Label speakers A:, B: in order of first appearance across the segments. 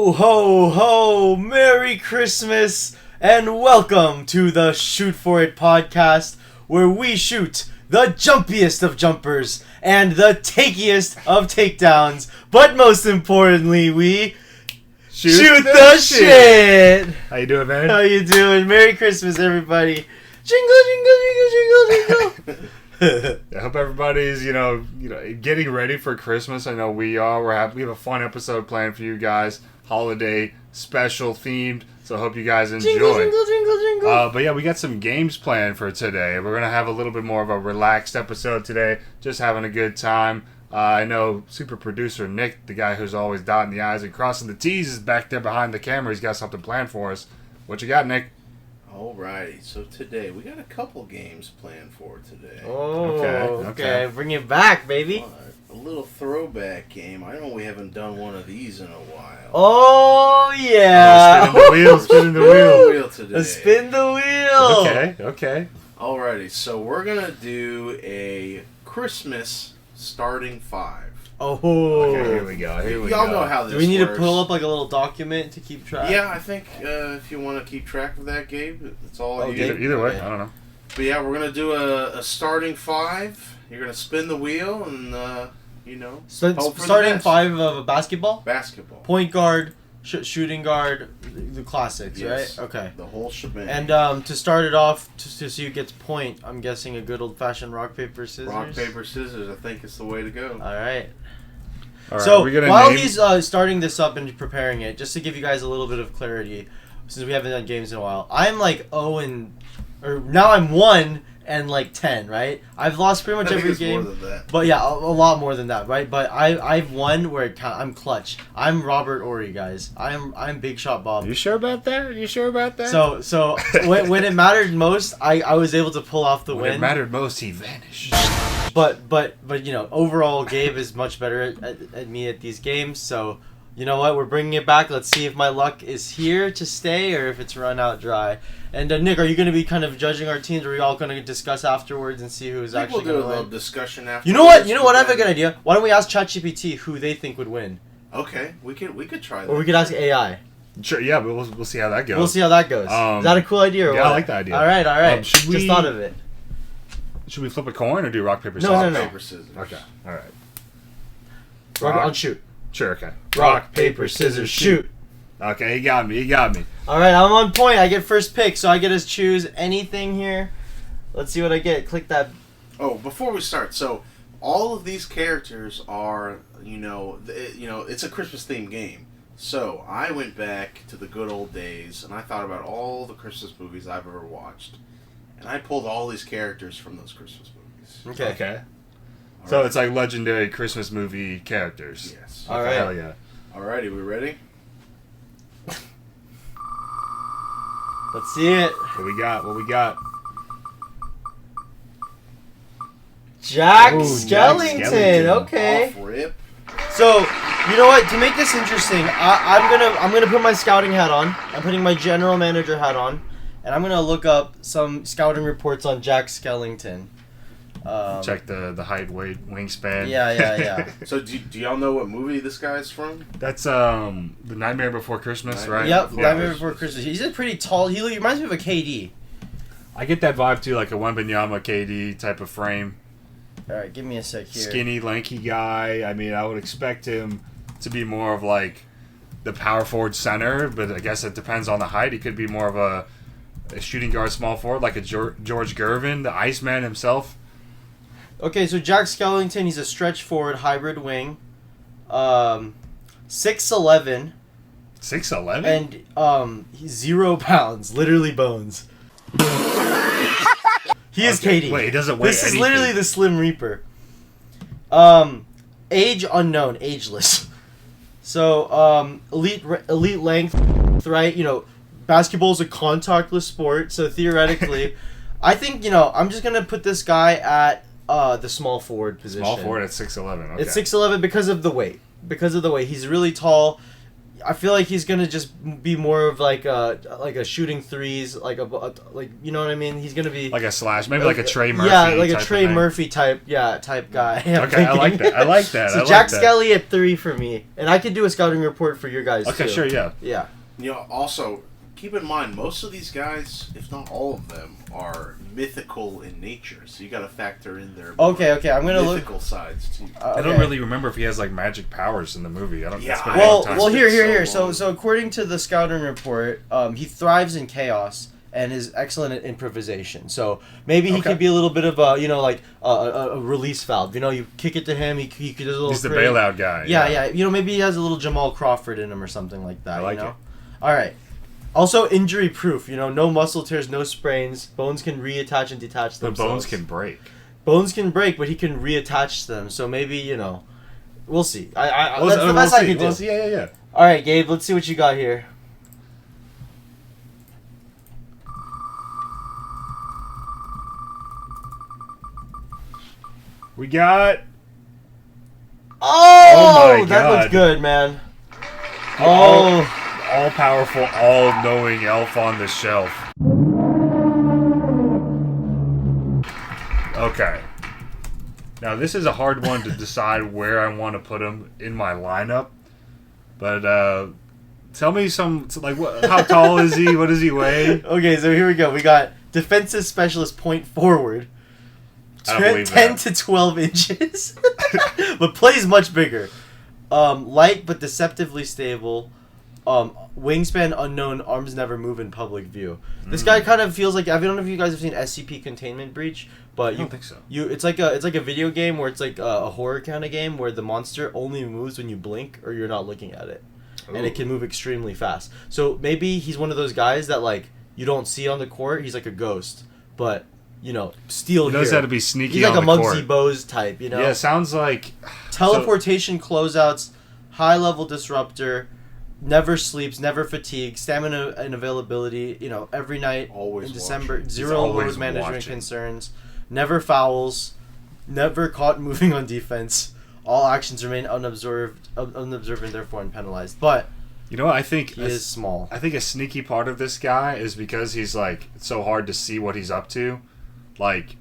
A: Ho, ho, ho! Merry Christmas and welcome to the Shoot For It podcast, where we shoot the jumpiest of jumpers and the takiest of takedowns, but most importantly, we shoot the shit!
B: How you doing, man?
A: How you doing? Merry Christmas, everybody! Jingle, jingle, jingle, jingle, jingle!
B: I hope everybody's, getting ready for Christmas. I know we are. We have a fun episode planned for you guys. Holiday special themed. So I hope you guys enjoy.
A: Jingle, jingle, jingle, jingle.
B: But yeah, we got some games planned for today. We're gonna have a little bit more of a relaxed episode today. Just having a good time. I know super producer Nick, the guy who's always dotting the I's and crossing the T's, is back there behind the camera. He's got something planned for us. What you got, Nick?
C: Alrighty, so today we got a couple games planned for today.
A: Oh,
B: okay.
A: Bring it back, baby.
C: A little throwback game. I know we haven't done one of these in a while.
A: Oh, yeah.
B: Spinning the wheel, spinning the wheel.
C: Today.
A: Spin the wheel.
B: Okay.
C: Alrighty, so we're gonna do a Christmas starting five.
A: Oh.
B: Okay, here we go.
C: Y'all know how this
A: Do we need
C: works.
A: to pull up like a little document to keep track?
C: Yeah, I think if you want to keep track of that, Gabe, it's all you.
B: Either way, I don't know.
C: But yeah, we're gonna do a starting five. You're gonna spin the wheel and
A: So
C: hope for the
A: starting
C: best.
A: five of a basketball?
C: Basketball.
A: Point guard, shooting guard, the classics,
C: Yes.
A: right? Okay.
C: The whole shebang.
A: And to start it off, to see who gets point, I'm guessing a good old-fashioned rock, paper, scissors?
C: rock, paper, scissors, I think is the way to go.
A: All right.
B: All right,
A: So
B: we're gonna
A: while
B: name...
A: he's starting this up and preparing it, just to give you guys a little bit of clarity, since we haven't done games in a while, I'm like 1 and like 10, right? I've lost pretty much
C: I think
A: every
C: it's
A: game.
C: more than that.
A: But yeah, a lot more than that, right? But I've won where I'm clutch. I'm Robert Ory, guys. I'm Big Shot Bob.
B: You sure about that?
A: So when it mattered most, I was able to pull off the
B: When
A: win.
B: it mattered most, he vanished.
A: But overall, Gabe is much better at me at these games. So you know what? We're bringing it back. Let's see if my luck is here to stay or if it's run out dry. And Nick, are you going to be kind of judging our teams? Or are we all going to discuss afterwards and see who's actually
C: We'll
A: going
C: do
A: to
C: a little
A: win?
C: discussion after.
A: You know what? I have a good idea. Why don't we ask ChatGPT who they think would win,
C: Okay, we could try that.
A: or we could ask AI.
B: Sure, yeah, but we'll see how that goes.
A: We'll see how that goes. Is that a cool idea? Or
B: yeah,
A: what?
B: I like that idea.
A: All right.
B: Should we-
A: Just thought of it.
B: Should we flip a coin or do rock, paper,
A: No,
B: scissors?
A: no.
C: Paper, scissors.
B: Okay, all right.
A: I'll shoot.
B: Sure, okay.
A: Rock, paper, scissors, shoot.
B: Okay, he got me.
A: All right, I'm on point. I get first pick, so I get to choose anything here. Let's see what I get. Click that.
C: Oh, before we start, so all of these characters are, it's a Christmas themed game. So I went back to the good old days and I thought about all the Christmas movies I've ever watched, and I pulled all these characters from those Christmas movies.
B: Okay.
C: All
B: So
C: right.
B: it's like legendary Christmas movie characters.
C: Yes.
A: All right.
B: Hell yeah.
C: Alrighty, we ready?
A: Let's see it.
B: What we got?
A: Jack
B: Ooh,
A: Skellington.
B: Jack Skellington.
A: Okay.
C: Off rip.
A: So, you know what? To make this interesting, I'm gonna put my scouting hat on. I'm putting my general manager hat on, and I'm gonna look up some scouting reports on Jack Skellington.
B: Check the height, weight, wingspan.
A: Yeah.
C: So do y'all know what movie this guy's from?
B: That's The Nightmare Before Christmas,
C: Nightmare
B: right?
A: Yep.
C: Before
A: Nightmare
C: Christmas.
A: Before Christmas. He's a pretty tall. He reminds me of a KD.
B: I get that vibe too, like a Wembanyama KD type of frame.
A: All right, give me a sec here.
B: Skinny, lanky guy. I mean, I would expect him to be more of like the power forward center, but I guess it depends on the height. He could be more of a shooting guard, small forward, like a George Gervin, the Iceman himself.
A: Okay, so Jack Skellington, he's a stretch forward, hybrid wing, 6'11",
B: 6'11"?
A: and he's 0 pounds, literally bones. He is KD.
B: Wait, he doesn't weigh
A: This is
B: anything.
A: literally the Slim Reaper. Age unknown, ageless. So elite length, right? Basketball's a contactless sport, so theoretically, I think I'm just gonna put this guy at the small forward position.
B: Small forward at 6'11". Okay.
A: It's 6'11" because of the weight. He's really tall. I feel like he's gonna just be more of like a shooting threes, like you know what I mean. He's gonna be
B: like a slash, maybe like a Trey Murphy.
A: Yeah, like a
B: type
A: Trey
B: of thing.
A: Murphy type guy.
B: Okay, I like that. I like that.
A: So
B: I like
A: Jack
B: that.
A: Skelly at 3 for me, and I could do a scouting report for your guys.
B: Okay,
A: too.
B: sure, yeah.
A: Yeah.
C: You know, also keep in mind most of these guys, if not all of them, are mythical in nature. So you got to factor in their
A: Okay, I'm gonna
C: mythical sides too.
B: I don't really remember if he has like magic powers in the movie. I don't.
C: Yeah,
B: it's been a long time
A: Well,
B: since-
A: here.
C: so
A: So according to the scouting report, he thrives in chaos and is excellent at improvisation. So maybe he
B: Okay.
A: could be a little bit of a, like a release valve. You know, you kick it to him, he could do a little.
B: He's the
A: creative-
B: bailout guy.
A: Yeah. You know, maybe he has a little Jamal Crawford in him or something like that.
B: I like
A: you know?
B: it.
A: All right. Also, injury proof. You know, no muscle tears, no sprains. Bones can reattach and detach
B: The
A: themselves.
B: bones can break.
A: Bones can break, but he can reattach them. So maybe we'll see. That's the
B: We'll
A: best I
B: see.
A: can do.
B: We'll see. Yeah.
A: All right, Gabe. Let's see what you got here.
B: We got
A: Oh,
B: my
A: that looks
B: God.
A: good, man.
B: all powerful, all knowing elf on the shelf. Okay. Now this is a hard one to decide where I want to put him in my lineup, but tell me how tall is he? What does he weigh?
A: Okay, so here we go. We got defensive specialist point forward.
B: I don't believe
A: 10
B: that.
A: to 12 inches, but plays much bigger. Light but deceptively stable. Wingspan unknown. Arms never move in public view. This guy kind of feels like, I don't know if you guys have seen SCP Containment Breach, but
B: I don't think so.
A: It's like a video game where it's like a horror kind of game where the monster only moves when you blink or you're not looking at it, and it can move extremely fast. So maybe he's one of those guys that like you don't see on the court. He's like a ghost, but steal.
B: He knows
A: here.
B: how to be sneaky.
A: He's like
B: on
A: a
B: the
A: Muggsy
B: court.
A: Bowes type, you know.
B: Yeah, sounds like
A: Teleportation, closeouts, high level disruptor, never sleeps, never fatigues, stamina and availability. Every night
C: Always
A: in December,
C: watching.
A: zero
B: always
A: load management
B: watching.
A: concerns, never fouls, never caught moving on defense. All actions remain unobserved, and therefore unpenalized. But
B: You know what I think?
A: he is small.
B: I think a sneaky part of this guy is because he's like it's so hard to see what he's up to. Like,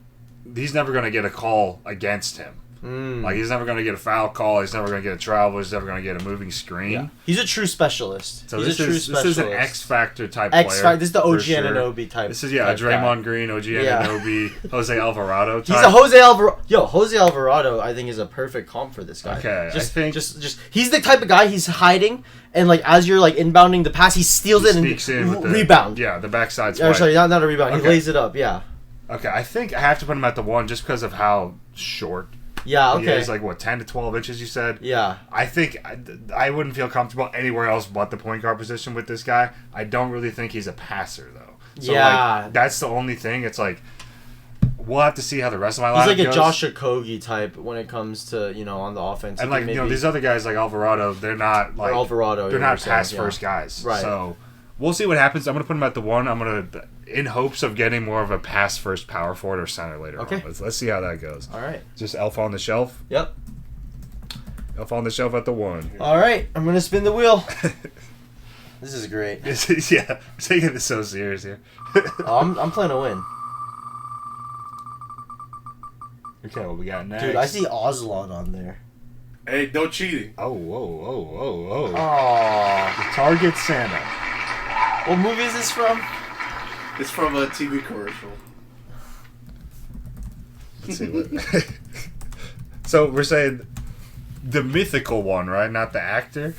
B: he's never gonna get a call against him. Like, he's never gonna get a foul call. He's never gonna get a travel. He's never gonna get a moving screen.
A: Yeah. He's a true specialist.
B: So
A: He's
B: this is an X Factor type
A: X
B: player.
A: Factor. This is the
B: for
A: OG
B: sure.
A: Anunoby type.
B: This is a
A: type
B: Draymond
A: guy.
B: Green, OG
A: Yeah.
B: Anunoby, Jose Alvarado type.
A: He's a Jose Alvarado. Jose Alvarado, I think, is a perfect comp for this guy.
B: Okay,
A: just,
B: I think-
A: just he's the type of guy he's hiding, and like as you're like inbounding the pass, he steals
B: He
A: it and
B: sneaks in with the
A: rebound.
B: Yeah, the backside
A: Or,
B: spike.
A: sorry, not a rebound.
B: Okay.
A: He lays it up. Yeah.
B: Okay, I think I have to put him at the 1 just because of how short
A: Yeah.
B: he
A: Okay.
B: is. Like, what, 10 to 12 inches, you said?
A: Yeah.
B: I think I wouldn't feel comfortable anywhere else but the point guard position with this guy. I don't really think he's a passer, though. So,
A: Yeah.
B: like, that's the only thing. It's like, we'll have to see how the rest of my
A: He's
B: lineup
A: like a
B: goes.
A: Josh Okogie type when it comes to on the offense.
B: And,
A: He
B: like,
A: can
B: you know,
A: maybe-
B: they're these other guys like Alvarado, they're not, like...
A: Alvarado.
B: They're
A: you know
B: not
A: what I'm
B: pass
A: saying,
B: first guys.
A: Right.
B: So, we'll see what happens. I'm going to put him at the 1. I'm going to... In hopes of getting more of a pass first power forward or center later
A: Okay.
B: on. Let's see how that goes.
A: All right.
B: Just Elf on the Shelf.
A: Yep.
B: Elf on the Shelf at the 1.
A: All right. I'm gonna spin the wheel. This is great.
B: Yeah, I'm taking this so serious here.
A: I'm playing to win.
B: Okay, what we got next?
A: Dude, I see Ocelot on there.
C: Hey, no cheating.
B: Oh, whoa.
A: Oh.
B: Target Santa.
A: What movie is this from?
C: It's from a TV commercial.
B: Let's see what. So we're saying the mythical one, right? Not the actor.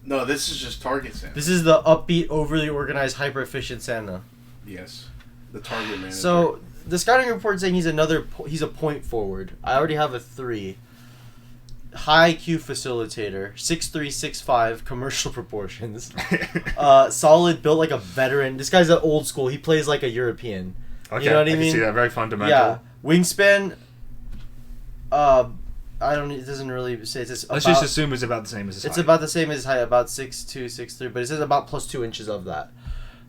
C: No, this is just Target Santa.
A: This is the upbeat, overly organized, hyper-efficient Santa.
C: Yes, the Target manager.
A: So, the scouting report saying he's a point forward. I already have a 3. High IQ facilitator, 6'3", 6'5", commercial proportions. Solid, built like a veteran. This guy's an old school. He plays like a European.
B: Okay,
A: You know what I
B: can
A: mean?
B: see that. Very fundamental.
A: Yeah. Wingspan, it doesn't really say. It's
B: Let's just assume it's about the same as his
A: It's
B: height.
A: about the same as height, about 6'2", 6'3", but it says about plus 2 inches of that.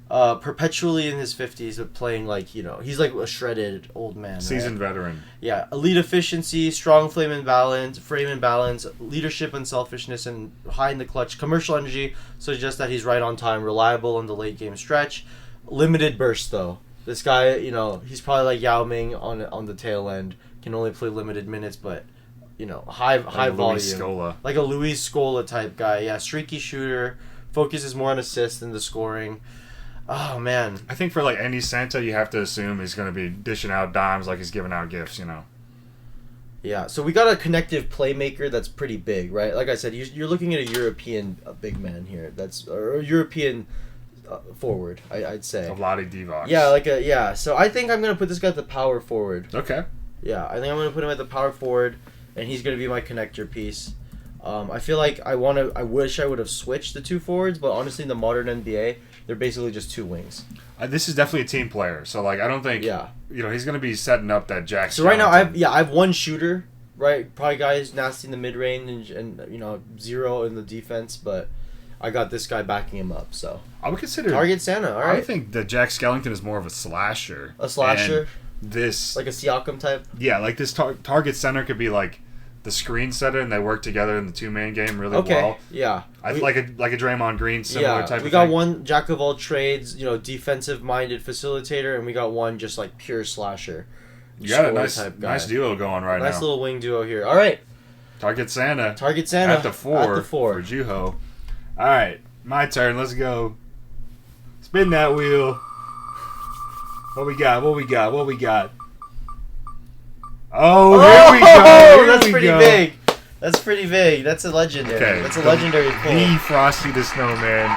A: perpetually in his 50s, but playing like, he's like a shredded old man.
B: Seasoned veteran.
A: Yeah, elite efficiency, strong frame and balance, leadership, unselfishness, and high in the clutch. Commercial energy suggests that he's right on time, reliable in the late game stretch. Limited burst though. This guy, he's probably like Yao Ming on the tail end. Can only play limited minutes, but high volume.
B: Scola.
A: Like a Luis Scola type guy. Yeah, streaky shooter. Focuses more on assists than the scoring. Oh man.
B: I think for like any Santa, you have to assume he's going to be dishing out dimes like he's giving out gifts,
A: Yeah, so we got a connective playmaker that's pretty big, right? Like I said, you're looking at a European big man here. Or a European forward, I'd say.
B: A Vlade Divac.
A: Yeah, So I think I'm gonna put this guy at the power forward.
B: Okay.
A: Yeah, I think I'm gonna put him at the power forward, and he's gonna be my connector piece. I feel like I wish I would have switched the two forwards, but honestly, in the modern NBA, they're basically just two wings.
B: This is definitely a team player, so like I don't think he's going to be setting up that Jack.
A: So right now I have one shooter, right? Probably guy who's nasty in the mid range and zero in the defense, but I got this guy backing him up. So
B: I would consider
A: target Santa. All right.
B: I think that Jack Skellington is more of a slasher.
A: A slasher.
B: And this
A: like a Siakam type.
B: Yeah, like this target center could be like the screen setter, and they work together in the two-man game really well.
A: Yeah.
B: Like a Draymond Green similar type of thing.
A: We got one jack of all trades, defensive-minded facilitator, and we got one just like pure slasher.
B: You got a nice duo going right now.
A: Nice little wing duo here. All right.
B: Target Santa.
A: At
B: the four for Juho. All right, my turn. Let's go. Spin that wheel. What we got? Oh, here we go.
A: That's pretty big. That's a legendary.
B: Okay,
A: That's a legendary pull.
B: The Frosty the Snowman.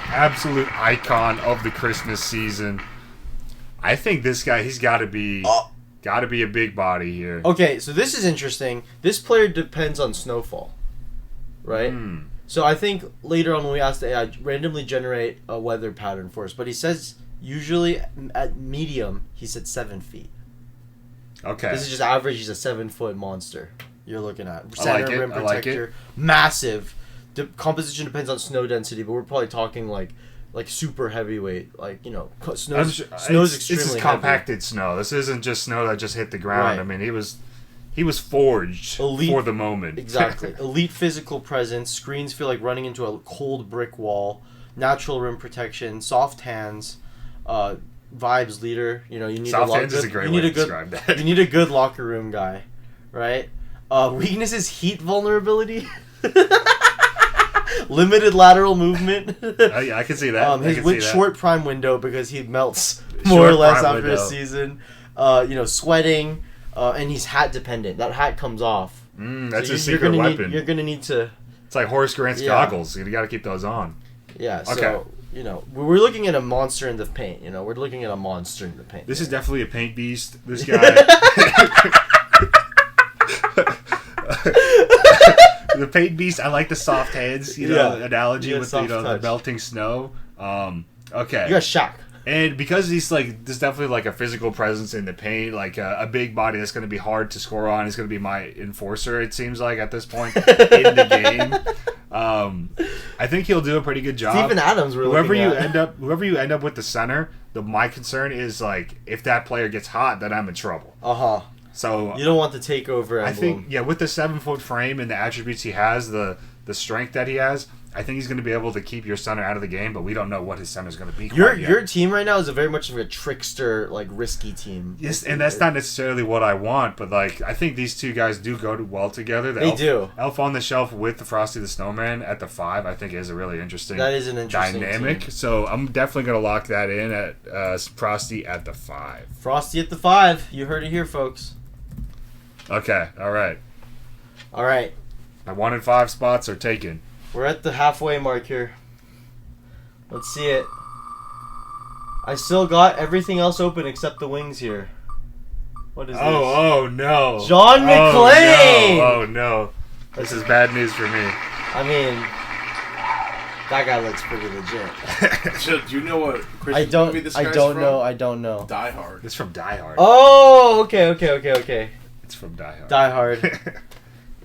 B: Absolute icon of the Christmas season. I think this guy, he's got to be a big body here.
A: Okay, so this is interesting. This player depends on snowfall, right? So I think later on when we ask the AI, randomly generate a weather pattern for us. But he says usually at medium, he's at 7 feet.
B: Okay.
A: This is just average. He's a 7-foot monster. You're looking at
B: center
A: rim protector, massive. The composition depends on snow density, but we're probably talking like super heavyweight. Like snow's extremely
B: This is compacted snow. This isn't just snow that just hit the ground.
A: Right.
B: I mean, he was forged for the moment.
A: Exactly. Elite physical presence. Screens feel like running into a cold brick wall. Natural rim protection. Soft hands. Vibes leader. You need
B: soft hands is a great way to describe that.
A: You need a good locker room guy, right? Weakness is heat vulnerability. Limited lateral movement.
B: I can see that.
A: His short prime window because he melts more or less after a season. Sweating. And he's hat dependent. That hat comes off.
B: That's his secret weapon.
A: You're going to need to...
B: It's like Horace Grant's goggles. You got to keep those on.
A: Yeah, so, we're looking at a monster in the paint. We're looking at a monster in the paint.
B: This is definitely a paint beast. This guy... The paint beast, I like the soft hands, analogy with, the melting snow. Okay.
A: You got Shaq.
B: And because he's there's definitely a physical presence in the paint, a big body that's going to be hard to score on. He's going to be my enforcer, it seems like, at this point in the game. I think he'll do a pretty good job.
A: Steven Adams,
B: whoever you end up with the center, my concern is if that player gets hot, then I'm in trouble. So
A: you don't want the takeover emblem.
B: I think, with the 7-foot frame and the attributes he has, the strength that he has, I think he's going to be able to keep your center out of the game, but we don't know what his center is going to be.
A: Your team right now is very much of a trickster, risky team.
B: Yes, and that's not necessarily what I want, but I think these two guys do go well together.
A: They do.
B: Elf on the Shelf with the Frosty the Snowman at the 5, I think is a really interesting.
A: That is an interesting
B: dynamic.
A: Team.
B: So I'm definitely going to lock that in at Frosty at the 5.
A: Frosty at the 5. You heard it here, folks.
B: Okay. All right. My 1 and 5 spots are taken.
A: We're at the halfway mark here. Let's see it. I still got everything else open except the wings here. What is this?
B: Oh no.
A: John McClain!
B: Oh no. This is bad news for me.
A: I mean, that guy looks pretty legit.
C: So, do you know what Christmas movie this guy's from?
A: I don't know.
C: Die Hard.
B: It's from Die Hard.
A: Oh, okay.
B: It's from Die Hard.
A: Die Hard.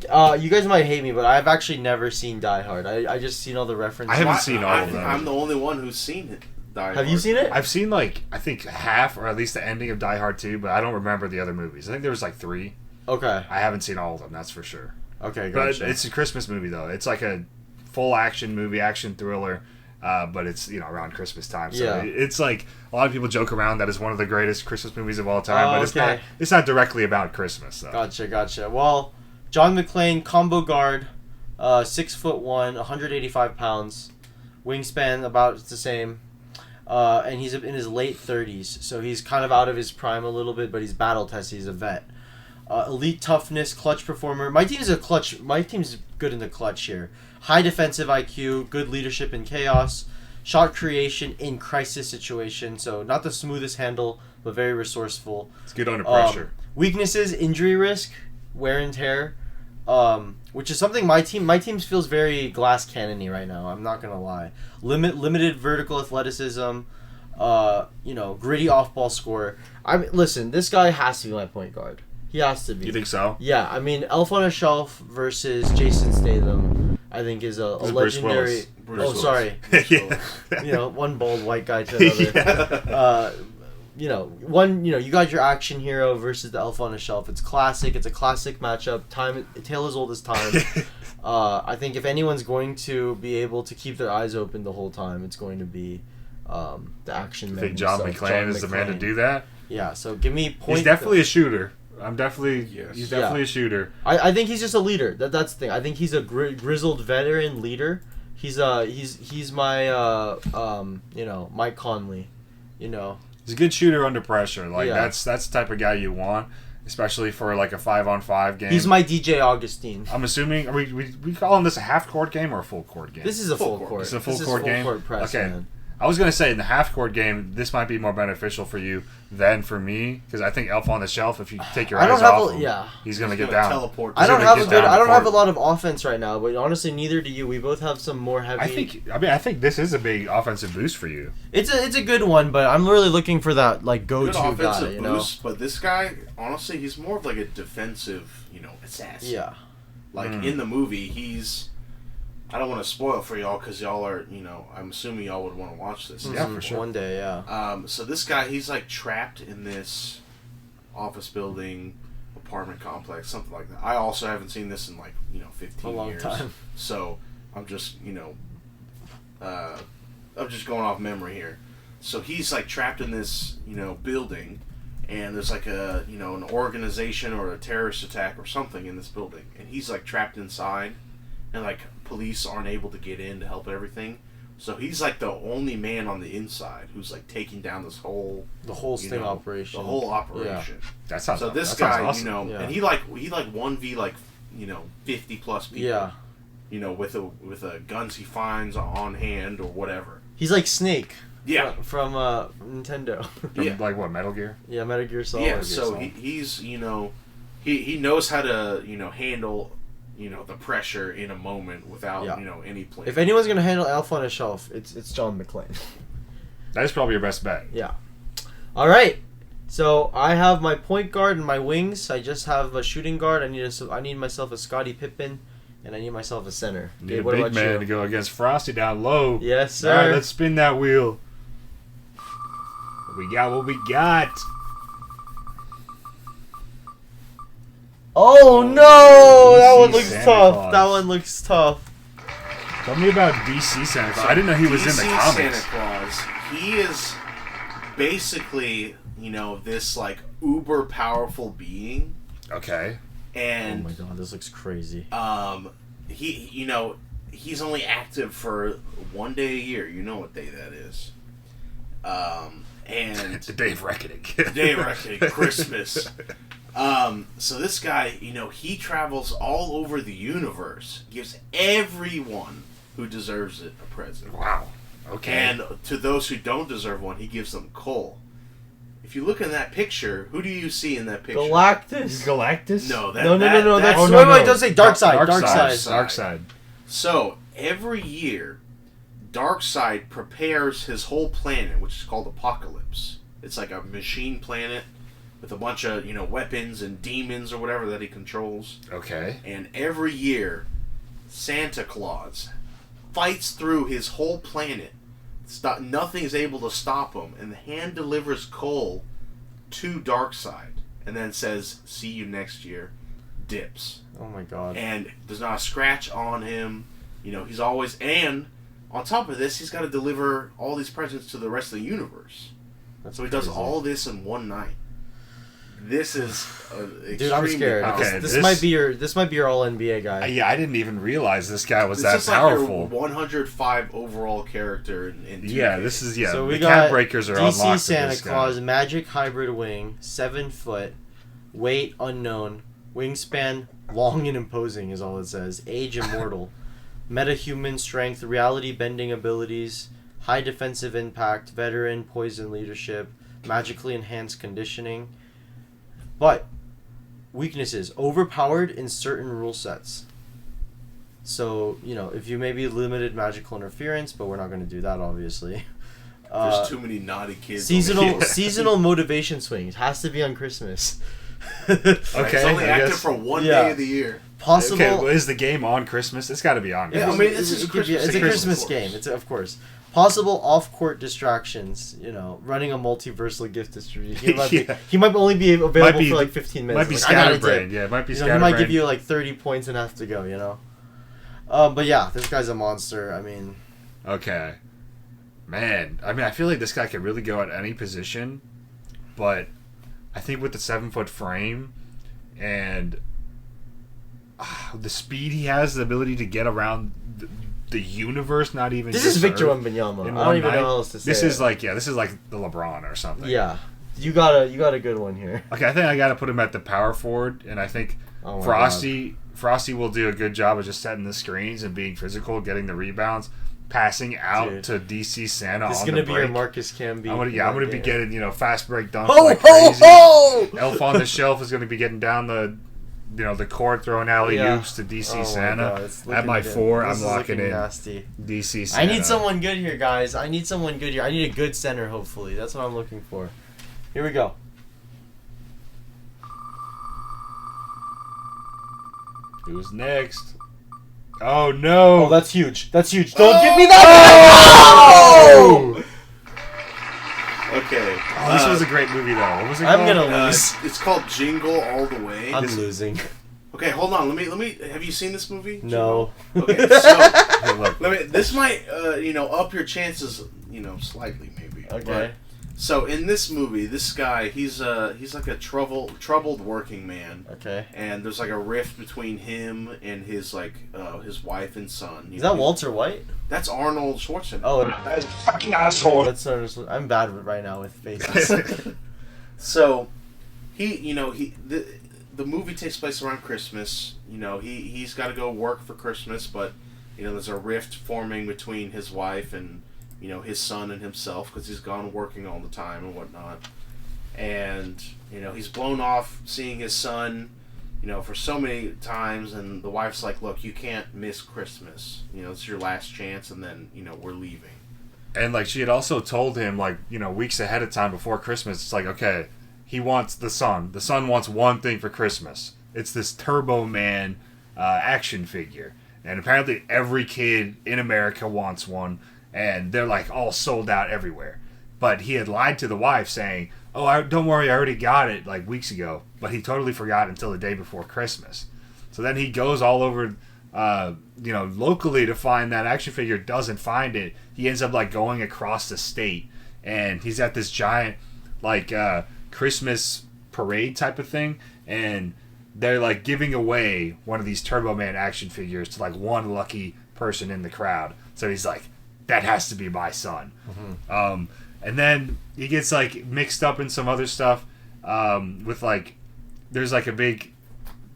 A: You guys might hate me, but I've actually never seen Die Hard. I just seen all the references.
B: I haven't seen all of them.
C: I'm the only one who's seen it. Die
A: Have
C: Hard.
A: you seen it?
B: I've seen I think half or at least the ending of Die Hard 2, but I don't remember the other movies. I think there was 3.
A: Okay.
B: I haven't seen all of them, that's for sure.
A: Okay,
B: But
A: gotcha.
B: it's a Christmas movie though. It's like a full action movie, action thriller. But it's around Christmas time, so
A: Yeah.
B: it's like a lot of people joke around that it's one of the greatest Christmas movies of all time.
A: Oh,
B: but it's
A: okay.
B: not. It's not directly about Christmas, though.
A: Gotcha. Well, John McClane, combo guard, 6'1", 185 pounds, wingspan about the same, and he's in his late 30s, so he's kind of out of his prime a little bit, but he's battle tested. He's a vet. Elite toughness, clutch performer. My team's good in the clutch here. High defensive IQ, good leadership in chaos, shot creation in crisis situation. So not the smoothest handle, but very resourceful.
B: It's good under pressure.
A: Weaknesses, injury risk, wear and tear, which is something my team feels very glass cannon-y right now. I'm not gonna lie. Limited vertical athleticism, gritty off-ball scorer. Listen, this guy has to be my point guard. He has to be.
B: You think so?
A: Yeah, I mean, Elf on a Shelf versus Jason Statham, I think is a legendary.
C: Bruce Willis.
A: Sorry.
B: Yeah.
A: One bald white guy to another. You got your action hero versus the Elf on a Shelf. It's classic. It's a classic matchup. Tale as old as time. I think if anyone's going to be able to keep their eyes open the whole time, it's going to be the action
B: I
A: man.
B: think John McClane is the man to do that.
A: Yeah. So give me point.
B: He's definitely a shooter.
C: Yes.
B: He's definitely a shooter.
A: I think he's just a leader. That's the thing. I think he's a grizzled veteran leader. He's my Mike Conley.
B: He's a good shooter under pressure. That's the type of guy you want, especially for a 5-on-5 game.
A: He's my DJ Augustine.
B: I'm assuming are we calling this a half court game or a full court game?
A: This is a full court.
B: It's a full court game.
A: Full court press,
B: okay.
A: Man.
B: I was gonna say in the half court game, this might be more beneficial for you than for me because I think Elf on the Shelf. If you take your eyes off him, he's gonna get down.
C: Teleport.
A: I don't have a lot of offense right now, but honestly, neither do you. We both have some more heavy.
B: I think this is a big offensive boost for you.
A: It's a good one, but I'm really looking for that go-to
C: good offensive
A: guy.
C: boost, but this guy, honestly, he's more of a defensive, assassin.
A: Yeah.
C: In the movie, he's. I don't want to spoil for y'all because y'all are, I'm assuming y'all would want to watch this.
B: Yeah, for sure.
A: One day, yeah.
C: So this guy, he's trapped in this office building, apartment complex, something like that. I also haven't seen this in 15
A: A long
C: years.
A: time.
C: So I'm just, I'm just going off memory here. So he's trapped in this, building, and there's an organization or a terrorist attack or something in this building, and he's trapped inside, and police aren't able to get in to help everything. So he's the only man on the inside who's taking down this whole
A: sting operation.
C: The whole operation.
B: Yeah. That sounds.
C: So this
B: that
C: guy,
B: sounds awesome.
C: and he 1v 50 plus people.
A: Yeah.
C: With a guns he finds on hand or whatever.
A: He's like Snake.
C: Yeah.
A: From Nintendo.
C: Yeah.
B: What, Metal Gear?
A: Yeah, Metal Gear Solid.
C: Yeah. So he's he knows how to handle the pressure in a moment without any plan.
A: If anyone's gonna handle Elf on a Shelf, it's John McClane.
B: That is probably your best bet.
A: Yeah. All right. So I have my point guard and my wings. I just have a shooting guard. I need myself a Scottie Pippen, and I need myself a center.
B: Need a big man to go against Frosty down low.
A: Yes, sir.
B: All right, let's spin that wheel. What we got?
A: Oh no! That one looks
B: Santa
A: tough.
B: Claus.
A: That one looks tough.
B: Tell me about DC Santa Claus. I didn't know he was in the comics.
C: Santa Claus. He is basically, this uber powerful being.
B: Okay.
C: And
A: oh my god, this looks crazy.
C: He's only active for one day a year. You know what day that is. And
B: the Day of Reckoning.
C: The Day of Reckoning, Christmas. So this guy, he travels all over the universe, gives everyone who deserves it a present.
B: Wow. Okay.
C: And to those who don't deserve one, he gives them coal. If you look in that picture, who do you see in that picture?
B: Galactus?
C: No,
A: No.
C: That's
A: Wait, don't say Dark Side.
B: Dark Side.
C: So every year, Darkseid prepares his whole planet, which is called Apocalypse. It's like a machine planet. with a bunch of weapons and demons or whatever that he controls.
B: Okay.
C: And every year, Santa Claus fights through his whole planet. Nothing is able to stop him, and hand delivers coal to Darkseid, and then says, "See you next year." Dips.
A: Oh my god.
C: And there's not a scratch on him. He's always, and on top of this, he's got to deliver all these presents to the rest of the universe. So he does all this in one night. This is
A: dude, I'm scared.
B: Okay,
A: this might be your all NBA guy.
B: Yeah, I didn't even realize this guy was
C: this
B: that powerful.
C: Like your 105 overall character in 2K.
B: Yeah, this is
A: So
B: the
A: we
B: cat
A: got
B: breakers are
A: DC
B: unlocked.
A: Santa
B: this
A: Claus,
B: guy.
A: magic hybrid wing, 7 foot, weight unknown, wingspan long and imposing is all it says. Age immortal, metahuman strength, reality bending abilities, high defensive impact, veteran poison leadership, magically enhanced conditioning. But weaknesses: overpowered in certain rule sets. So, if you maybe limited magical interference, but we're not going to do that, obviously.
C: There's too many naughty kids.
A: Seasonal motivation swings. Has to be on Christmas.
B: Okay,
C: it's only active for one day of the year.
A: Possible.
B: Okay, well, is the game on Christmas? It's got to be on.
C: Yeah,
B: Christmas.
C: I mean, this is Christmas.
A: It's a Christmas game. It's of course. Possible off-court distractions. Running a multiversal gift distribution. He might only be available for like 15 minutes.
B: Might be scatterbrained. Yeah, it might be scatterbrained.
A: He might give you like 30 points and have to go. But yeah, this guy's a monster. I mean.
B: Okay. Man, I feel like this guy could really go at any position, but I think with the 7-foot frame and the speed he has, the ability to get around the universe, not even
A: this
B: just
A: is Victor
B: Earth,
A: Wembanyama.
B: in
A: I don't
B: one
A: even
B: night.
A: know how else to say.
B: This is like the LeBron or something.
A: Yeah, you got a good one here.
B: Okay, I think I got to put him at the power forward, and I think Frosty will do a good job of just setting the screens and being physical, getting the rebounds, passing out to DC Santa.
A: This is
B: gonna
A: be your Marcus Camby.
B: I'm gonna be getting fast break dunks
A: Ho,
B: like
A: ho,
B: crazy.
A: ho!
B: Elf on the Shelf is gonna be getting down the court, throwing alley oops to DC Santa. At my 4, I'm locking in
A: nasty.
B: DC Santa.
A: I need someone good here, guys. I need a good center. Hopefully, that's what I'm looking for. Here we go.
B: Who's next? Oh no!
A: Oh, that's huge. Don't give me that! Oh!
C: Okay.
B: Oh, this was a great movie though. What was it
A: I'm
B: called?
A: gonna lose.
C: It's called Jingle All the Way.
A: I'm losing.
C: Okay, hold on. Let me. Have you seen this movie?
A: No.
C: Okay, so
B: Hey, look.
C: this might up your chances slightly maybe.
A: Okay.
C: But, so in this movie, this guy he's like a troubled working man.
A: Okay.
C: And there's like a rift between him and his his wife and son.
A: Is that Walter White?
C: That's Arnold Schwarzenegger.
A: Oh,
D: That fucking asshole.
A: I'm bad right now with faces.
C: So the movie takes place around Christmas. He's got to go work for Christmas, but there's a rift forming between his wife and his son and himself because he's gone working all the time and whatnot. And he's blown off seeing his son for so many times, and the wife's like, "Look, you can't miss Christmas. It's your last chance, and then we're leaving."
B: And like she had also told him weeks ahead of time before Christmas, it's like, okay, he wants the son. The son wants one thing for Christmas. It's this Turbo Man action figure. And apparently every kid in America wants one. And they're like all sold out everywhere. But he had lied to the wife saying, "Oh, don't worry, I already got it like weeks ago." But he totally forgot until the day before Christmas. So then he goes all over, locally to find that action figure, doesn't find it. He ends up like going across the state. And he's at this giant Christmas parade type of thing, and they're like giving away one of these Turbo Man action figures to like one lucky person in the crowd. So he's like, that has to be my son. Mm-hmm. And then he gets like mixed up in some other stuff with like, there's like a big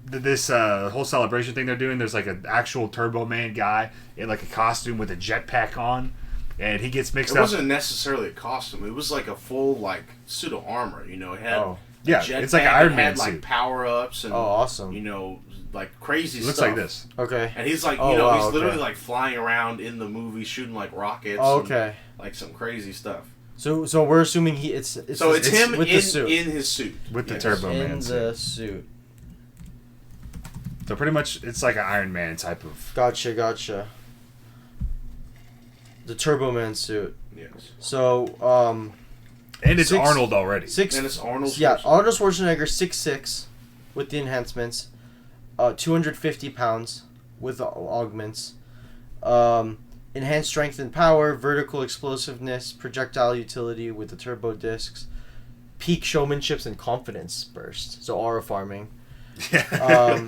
B: this whole celebration thing they're doing. There's like an actual Turbo Man guy in like a costume with a jetpack on. And he gets mixed up.
C: It wasn't necessarily a costume. It was like a full like suit of armor. It had
B: it's like an Iron Man
C: had
B: suit.
C: Like power ups and
A: awesome.
C: Like crazy
B: it looks
C: stuff.
B: like this.
A: Okay.
C: And he's like, he's literally like flying around in the movie shooting like rockets.
A: Oh, okay.
C: And, like some crazy stuff.
A: So we're assuming it's
C: him
A: with
C: in
A: the suit.
C: in his suit
B: with the
C: Yes.
B: Turbo
A: in
B: Man
A: the
B: suit.
A: suit.
B: So pretty much, it's like an Iron Man type of.
A: Gotcha. The Turbo Man suit.
C: Yes.
A: So
B: And it's
A: Six-
B: Arnold already.
C: And it's Arnold.
A: Yeah,
C: Schwarzenegger.
A: Arnold Schwarzenegger 6'6", with the enhancements, 250 pounds with the augments, enhanced strength and power, vertical explosiveness, projectile utility with the turbo discs, peak showmanships and confidence burst. So aura farming.
B: Yeah.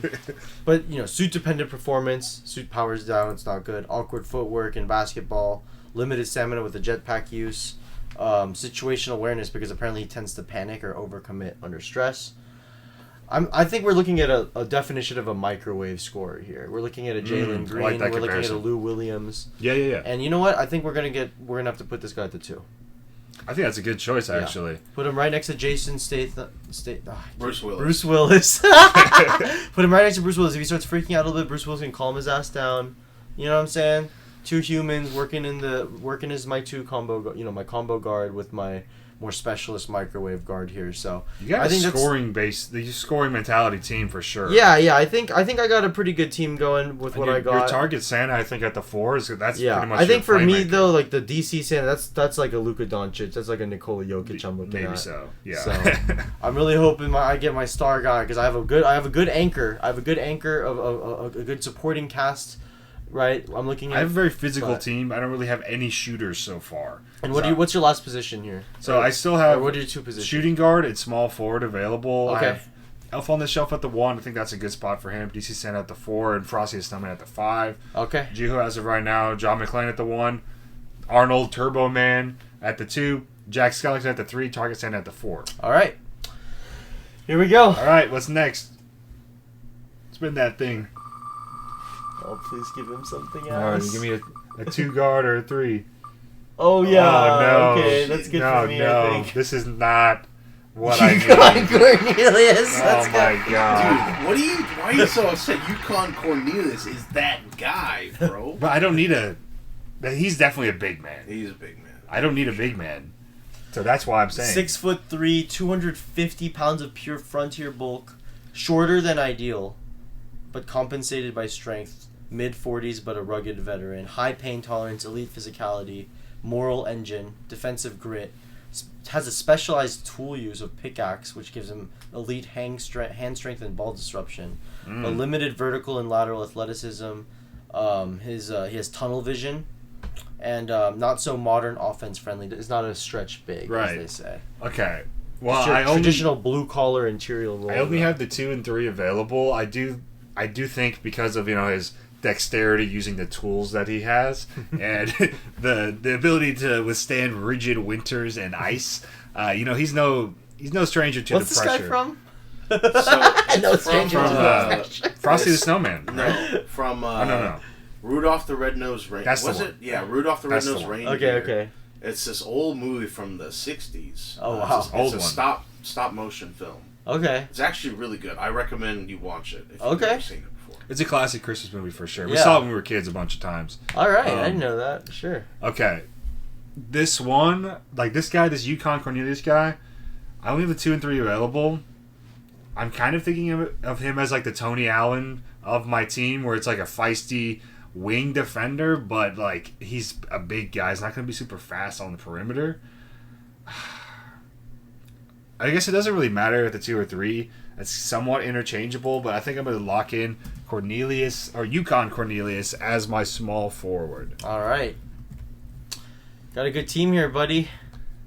A: But suit dependent performance, suit powers down, it's not good. Awkward footwork in basketball, limited stamina with the jetpack use, situational awareness because apparently he tends to panic or overcommit under stress. I think we're looking at a definition of a microwave scorer here. We're looking at a Jalen
B: I
A: Green.
B: like that
A: We're looking at a
B: comparison.
A: Lou Williams.
B: Yeah.
A: And you know what? I think we're gonna have to put this guy at the 2.
B: I think that's a good choice,
A: Yeah.
B: actually.
A: Put him right next to Jason
C: Bruce Willis.
A: Bruce Willis. Put him right next to Bruce Willis. If he starts freaking out a little bit, Bruce Willis can calm his ass down. You know what I'm saying? 2 humans working as my 2 combo. My combo guard with my more specialist microwave guard here. So
B: You got
A: I think
B: a
A: that's-
B: scoring mentality team for sure.
A: Yeah. I think I got a pretty good team going with what I got.
B: Your target Santa, I think, at the 4 is that's
A: Yeah,
B: pretty much.
A: I think for
B: your
A: me
B: playmaker.
A: though, like the DC Santa, that's like a Luka Doncic, that's like a Nikola Jokic. I'm looking
B: Maybe
A: at.
B: so. Yeah.
A: So I'm really hoping I get my star guy because I have a good anchor. I have a good anchor of a good supporting cast. Right, I'm looking at.
B: I have a very physical
A: but-
B: team. I don't really have any shooters so far.
A: And
B: So-
A: what's your last position here?
B: So I still have
A: Or what are your 2 positions?
B: shooting guard and small forward available.
A: Okay.
B: I have Elf on the Shelf at the 1. I think that's a good spot for him. DC Santa at the 4 and Frosty the Snowman at the 5.
A: Okay.
B: Juho as of right now. John McClane at the 1. Arnold Turbo Man at the 2. Jack Skellington at the 3. Target Santa at the 4.
A: All right. Here we go.
B: All right, what's next? Spin that thing.
A: Oh, please give him something else.
B: All right, you give me a 2 guard or a 3.
A: Oh yeah.
B: Oh, no.
A: Okay, that's good
B: no,
A: for me.
B: no,
A: I think.
B: this is not what I
A: Yukon
B: need.
A: Cornelius.
B: Oh
A: Let's go.
B: my god.
C: Dude, why are you so upset? Yukon Cornelius is that guy, bro.
B: But I don't need he's definitely a big man.
C: He's a big man.
B: I don't need a big man. So that's why I'm saying.
A: 6'3", 250 pounds of pure frontier bulk, shorter than ideal, but compensated by strength. Mid-40s, but a rugged veteran. High pain tolerance, elite physicality, moral engine, defensive grit. Has a specialized tool use of pickaxe, which gives him elite hand strength and ball disruption. A limited vertical and lateral athleticism. He has tunnel vision, and not so modern offense friendly. It's not a stretch big,
B: Right.
A: as they say.
B: Okay. Well,
A: It's your
B: I only
A: traditional blue collar interior role.
B: have the 2 and 3 available. I do think because of his dexterity using the tools that he has and the ability to withstand rigid winters and ice. He's no stranger to
A: What's
B: the
A: this
B: pressure.
A: guy from?
C: So,
A: No stranger
C: from,
A: to the
B: Frosty the Snowman.
C: No, from
B: No.
C: Rudolph the Red-Nosed Reindeer.
B: That's the
C: Was
B: one.
C: it? Yeah, Rudolph the
B: That's the
C: Red-Nosed
B: one.
C: Reindeer.
A: Okay.
C: It's this old movie from the 60s.
A: Oh, wow.
C: It's
B: Old
C: a
B: one.
C: stop motion film.
A: Okay.
C: It's actually really good. I recommend you watch it if you've
A: Okay.
C: never seen it before.
B: It's a classic Christmas movie for sure. We
A: Yeah.
B: saw it when we were kids a bunch of times.
A: All right. I
B: Um,
A: didn't know that. Sure.
B: Okay. This one, like this guy, this Yukon Cornelius guy, I only have the 2 and 3 available. I'm kind of thinking of him as like the Tony Allen of my team, where it's like a feisty wing defender, but like he's a big guy. He's not going to be super fast on the perimeter. I guess it doesn't really matter at the 2 or 3. It's somewhat interchangeable, but I think I'm going to lock in Cornelius or Yukon Cornelius as my small forward.
A: All right. Got a good team here, buddy.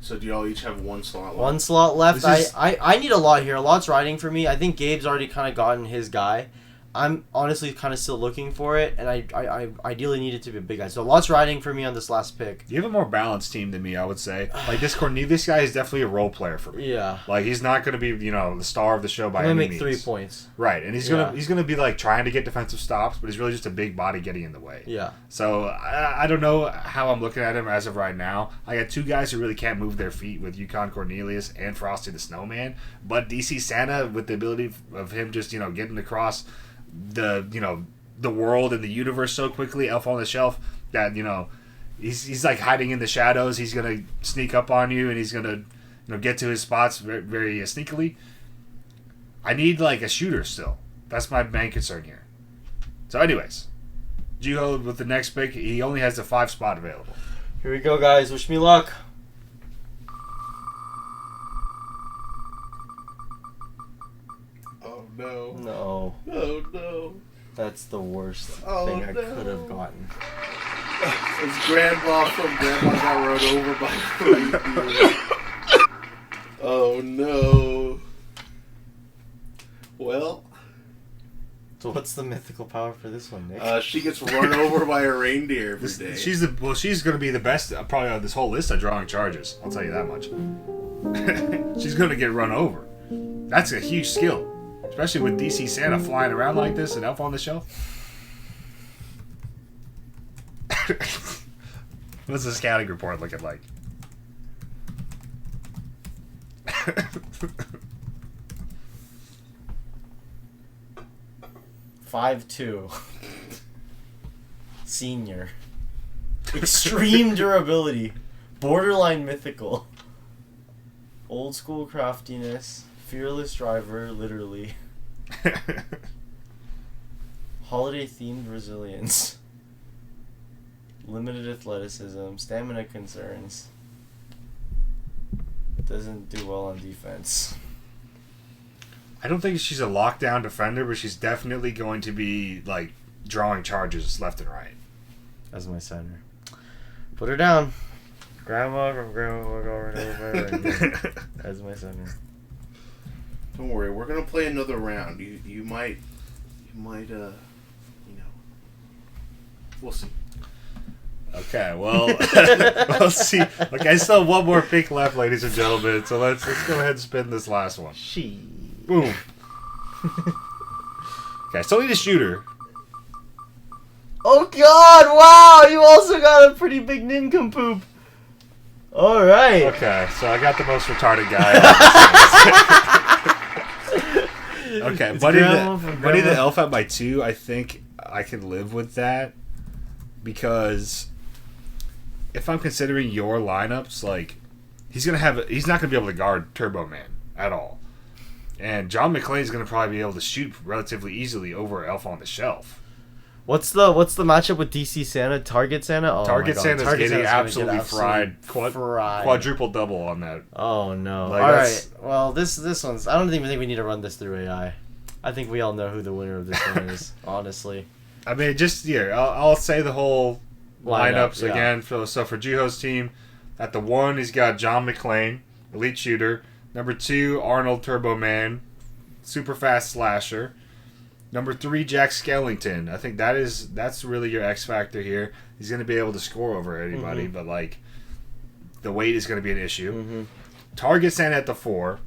C: So do y'all each have one slot left?
A: One slot left.
B: This is-
A: I need a lot here. A lot's riding for me. I think Gabe's already kind of gotten his guy. I'm honestly kind of still looking for it, and I ideally need it to be a big guy. So lots riding for me on this last pick.
B: You have a more balanced team than me, I would say. Like this Cornelius guy is definitely a role player for me.
A: Yeah.
B: Like he's not going to be, the star of the show by
A: I'm gonna
B: any
A: make
B: means.
A: 3 points.
B: Right, and he's
A: Yeah.
B: gonna be like trying to get defensive stops, but he's really just a big body getting in the way.
A: Yeah.
B: So I don't know how I'm looking at him as of right now. I got 2 guys who really can't move their feet with Yukon Cornelius and Frosty the Snowman, but DC Santa with the ability of him just getting across the world and the universe so quickly, Elf on the Shelf, that he's like hiding in the shadows. He's gonna sneak up on you, and he's gonna get to his spots very, very sneakily. I need like a shooter still. That's my main concern here. So, anyways, Juho with the next pick. He only has the 5 spot available.
A: Here we go, guys. Wish me luck.
C: Oh no.
A: No.
C: Oh no.
A: That's the worst
C: Oh,
A: thing I
C: no.
A: could have gotten.
C: It's Grandma from Grandma got run over by a reindeer. Oh no. Well,
A: So what's the mythical power for this one, Nick?
C: she gets run over by a reindeer every day.
B: She's going to be the best probably on this whole list of drawing charges. I'll tell you that much. She's going to get run over. That's a huge skill, especially with DC Santa flying around like this and Elf on the Shelf. What's the scouting report looking like?
A: 5'2". Senior. Extreme durability. Borderline mythical. Old school craftiness. Fearless driver, literally. Holiday themed resilience. Limited athleticism. Stamina concerns. Doesn't do well on defense.
B: I don't think she's a lockdown defender, but she's definitely going to be like drawing charges left and right.
A: As my center. Put her down. Grandma from Grandma will go right over. As my center.
C: Don't worry, we're gonna play another round. You might, we'll see.
B: Okay, well, we'll see. Okay, I still have one more pick left, ladies and gentlemen. So let's go ahead and spin this last one. Boom. Okay, I still need a shooter.
A: Oh God! Wow, you also got a pretty big nincompoop. All right.
B: Okay, so I got the most retarded guy. Okay, Buddy the Elf at my 2. I think I can live with that because if I'm considering your lineups, like he's not gonna be able to guard Turbo Man at all. And John McClane's going to probably be able to shoot relatively easily over Elf on the Shelf.
A: What's the matchup with DC Santa? Target Santa? Oh
B: Target Santa's
A: Target
B: getting
A: Santa's
B: absolutely fried.
A: Fried.
B: Quadruple double on that.
A: Oh no!
B: Like,
A: all right. Well, this one's. I don't even think we need to run this through AI. I think we all know who the winner of this one is. Honestly.
B: I mean, just here, I'll say the whole lineups
A: yeah.
B: again. So for Juho's team, at the 1, he's got John McClane, elite shooter. Number 2, Arnold Turbo Man, super fast slasher. Number 3, Jack Skellington. I think that's really your X factor here. He's going to be able to score over anybody, but like the weight is going to be an issue.
A: Mm-hmm.
B: Target Santa at the 4,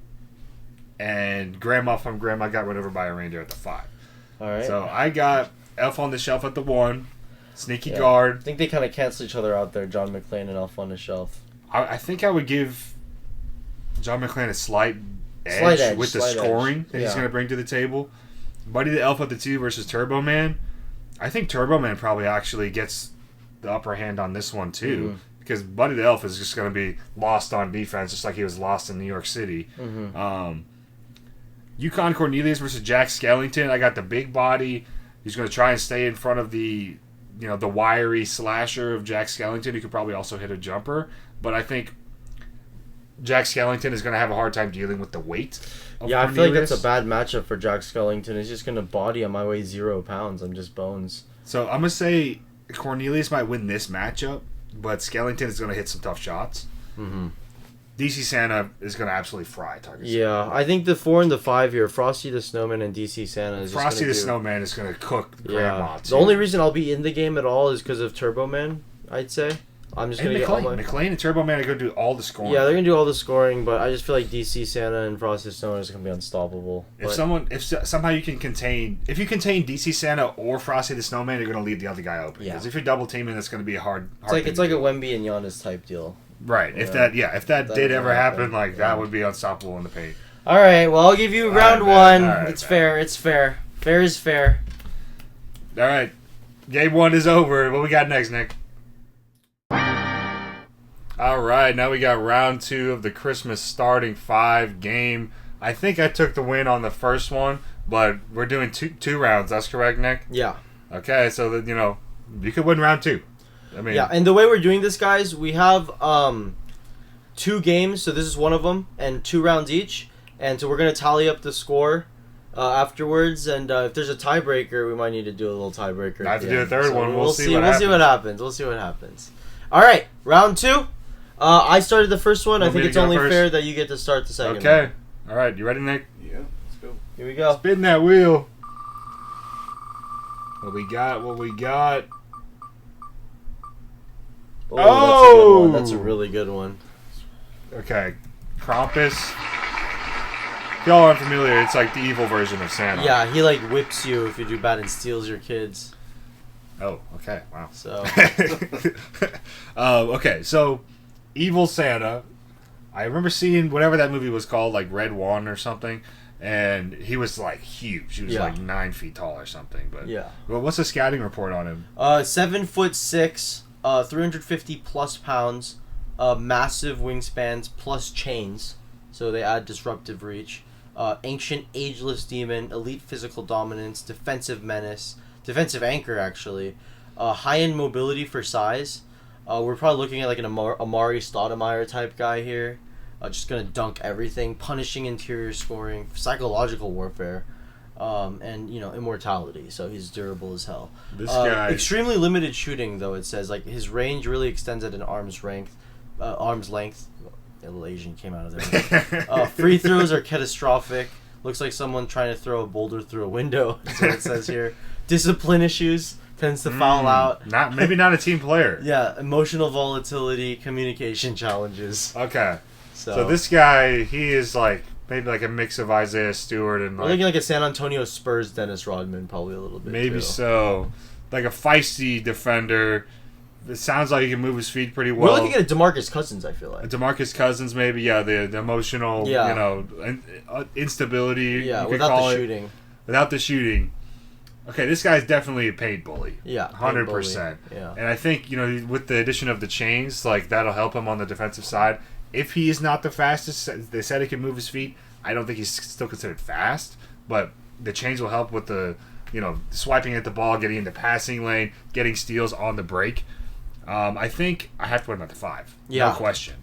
B: and Grandma from Grandma got run over by a reindeer at the 5.
A: All right.
B: So I got Elf on the Shelf at the 1, sneaky
A: I
B: guard.
A: think they kind of cancel each other out there. John McClane and Elf on the Shelf.
B: I think I would give John McClane a slight edge with the scoring that he's going to bring to the table. Buddy the Elf at the 2 versus Turbo Man. I think Turbo Man probably actually gets the upper hand on this one too, because Buddy the Elf is just going to be lost on defense, just like he was lost in New York City. Yukon Cornelius versus Jack Skellington. I got the big body. He's going to try and stay in front of the wiry slasher of Jack Skellington. He could probably also hit a jumper, but I think Jack Skellington is going to have a hard time dealing with the weight of
A: Yeah,
B: Cornelius.
A: I feel like that's a bad matchup for Jack Skellington. He's just going to body him. I weigh 0 pounds. I'm just bones.
B: So I'm going to say Cornelius might win this matchup, but Skellington is going to hit some tough shots. DC Santa is going to absolutely fry Target Santa.
A: Yeah, I think the 4 and the 5 here, Frosty the Snowman and DC Santa is
B: Frosty the
A: just gonna
B: Snowman is going to cook Grandma, too.
A: The only reason I'll be in the game at all is because of Turbo Man, I'd say. I'm just going to get all my...
B: McClane and Turbo Man are going to do all the scoring.
A: Yeah, they're going to do all the scoring, but I just feel like DC Santa and Frosty the Snowman is going to be unstoppable.
B: If somehow you can contain DC Santa or Frosty the Snowman, you're going to leave the other guy open.
A: Yeah.
B: Because if you're double teaming, that's going to be a hard
A: it's like a Wemby and Giannis type deal.
B: Right. If that did ever happen, that would be unstoppable in the paint.
A: All right. Well, I'll give you round 1. It's fair.
B: Fair.
A: It's fair. Fair is fair.
B: All right. Game 1 is over. What we got next, Nick? All right, now we got round 2 of the Christmas starting 5 game. I think I took the win on the first one, but we're doing two rounds. That's correct, Nick?
A: Yeah.
B: Okay, so that you could win round 2. I mean,
A: yeah, and the way we're doing this, guys, we have 2 games, so this is one of them, and 2 rounds each, and so we're gonna tally up the score afterwards, and if there's a tiebreaker, we might need to do a little tiebreaker.
B: I have to do a third one. We'll see what
A: happens. We'll see what happens. All right, round 2. I started the first one. I think it's only fair that you get to start the second.
B: Okay.
A: one.
B: All right, you ready, Nick?
C: Yeah, let's go.
A: Here we go.
B: Spin that wheel. What we got?
A: Oh, that's a really good one.
B: Okay, Krampus. If y'all aren't familiar, it's like the evil version of Santa.
A: Yeah, he like whips you if you do bad and steals your kids.
B: Oh, okay, wow.
A: So.
B: Okay, so evil Santa. I remember seeing whatever that movie was called, like Red One or something, and he was like huge. He was like 9 feet tall or something. But
A: yeah.
B: Well, what's the scouting report on him?
A: 7'6", 350 plus pounds, massive wingspans plus chains, so they add disruptive reach. Ancient ageless demon, elite physical dominance, defensive menace, defensive anchor actually, high end mobility for size. We're probably looking at like an Amari Stoudemire type guy here. Just gonna dunk everything, punishing interior scoring, psychological warfare, and immortality. So he's durable as hell.
B: This guy
A: extremely limited shooting though. It says like his range really extends at an arm's length. A little Asian came out of there. Free throws are catastrophic. Looks like someone trying to throw a boulder through a window. That's what it says here. Discipline issues. Tends to foul out.
B: Maybe not a team player.
A: Yeah, emotional volatility, communication challenges.
B: Okay. So this guy, he is like maybe like a mix of Isaiah Stewart and
A: we're looking like a San Antonio Spurs Dennis Rodman, probably a little bit.
B: Maybe
A: too.
B: So. Like a feisty defender. It sounds like he can move his feet pretty well.
A: We're looking at a DeMarcus Cousins, I feel like.
B: DeMarcus Cousins, maybe, yeah, the emotional, instability.
A: Yeah,
B: you
A: without the shooting.
B: Without the shooting. Okay, this guy's definitely a paid bully.
A: Yeah,
B: 100%.
A: Yeah.
B: And I think, with the addition of the chains, like, that'll help him on the defensive side. If he is not the fastest, they said he can move his feet. I don't think he's still considered fast, but the chains will help with the, swiping at the ball, getting in the passing lane, getting steals on the break. I think I have to put him at the 5.
A: Yeah.
B: No question.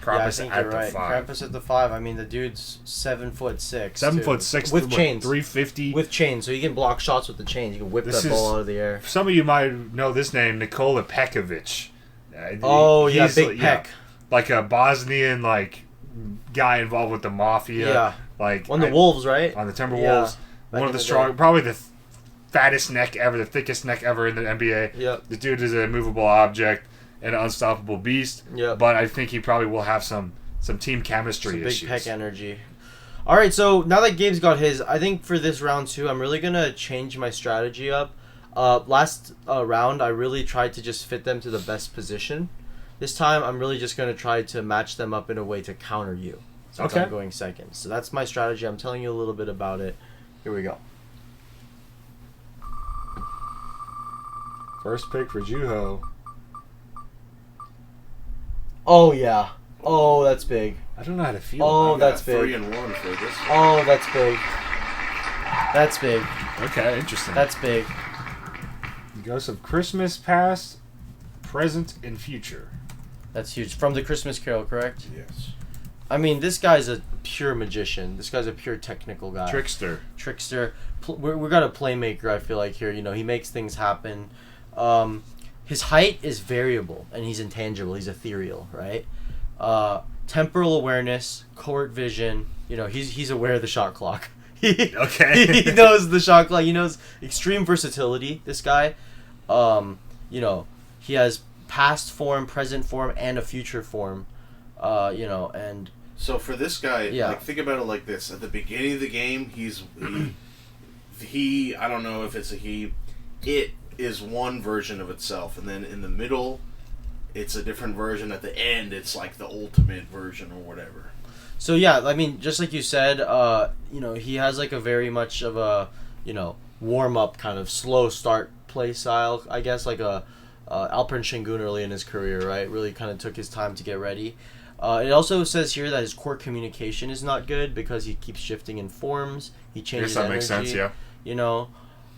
B: Krampus
A: at the 5. Krampus at the 5. I mean, the dude's 7'6".
B: 7'6"
A: with chains.
B: 350
A: with chains, so you can block shots with the chains. You can whip that ball out of the air.
B: Some of you might know this name, Nikola Pekovic.
A: Big Peck.
B: Like a Bosnian guy involved with the mafia.
A: Yeah.
B: On
A: the Wolves, right?
B: On the Timberwolves.
A: Yeah.
B: One of the strong, probably the fattest neck ever, the thickest neck ever in the NBA.
A: Yep.
B: The dude is a movable object and an unstoppable beast.
A: Yep.
B: But I think he probably will have some team chemistry issues.
A: Big Peck energy. All right, so now that Gabe's got his, I think for this round 2, I'm really going to change my strategy up. Last round, I really tried to just fit them to the best position. This time, I'm really just going to try to match them up in a way to counter you. Since I'm going second. So that's my strategy. I'm telling you a little bit about it. Here we go.
B: First pick for Juho.
A: Oh, yeah. Oh, that's big.
B: I don't know how to feel.
A: Oh, that's big.
C: 3-1 for this.
A: Oh, that's big. That's big.
B: Okay, interesting.
A: That's big.
B: Ghosts of Christmas past, present, and future.
A: That's huge. From the Christmas Carol, correct?
C: Yes.
A: I mean, this guy's a pure magician. This guy's a pure technical guy.
B: Trickster.
A: We got a playmaker, I feel like, here. He makes things happen. His height is variable, and he's intangible. He's ethereal, right? Temporal awareness, court vision. He's aware of the shot clock.
B: Okay.
A: He knows the shot clock. He knows extreme versatility, this guy. He has past form, present form, and a future form. And...
C: So for this guy,
A: yeah.
C: Think about it like this. At the beginning of the game, he I don't know if it's a he, it is one version of itself. And then in the middle, it's a different version. At the end, it's like the ultimate version or whatever.
A: So yeah, I mean, just like you said, he has like a very much of a, warm-up kind of slow start play style, I guess, like a Alperen Şengün early in his career, right? Really kind of took his time to get ready. It also says here that his core communication is not good because he keeps shifting in forms. He changes energy.
B: Makes sense, yeah.
A: You know,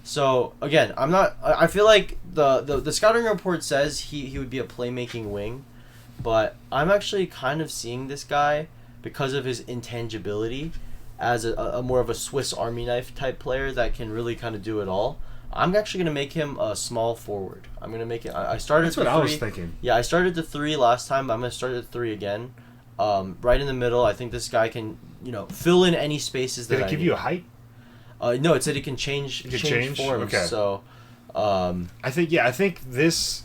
A: so again, I feel like the scouting report says he would be a playmaking wing, but I'm actually kind of seeing this guy because of his intangibility as a more of a Swiss Army knife type player that can really kind of do it all. I'm actually going to make him a small forward. I'm going to make it... I started
B: That's
A: at
B: what
A: 3.
B: I was thinking.
A: Yeah, I started at 3 last time, but I'm going to start at 3 again. Right in the middle. I think this guy can, fill in any spaces that I need.
B: Did it give you a height?
A: No, it said he can change forms.
B: Okay.
A: So,
B: I think this...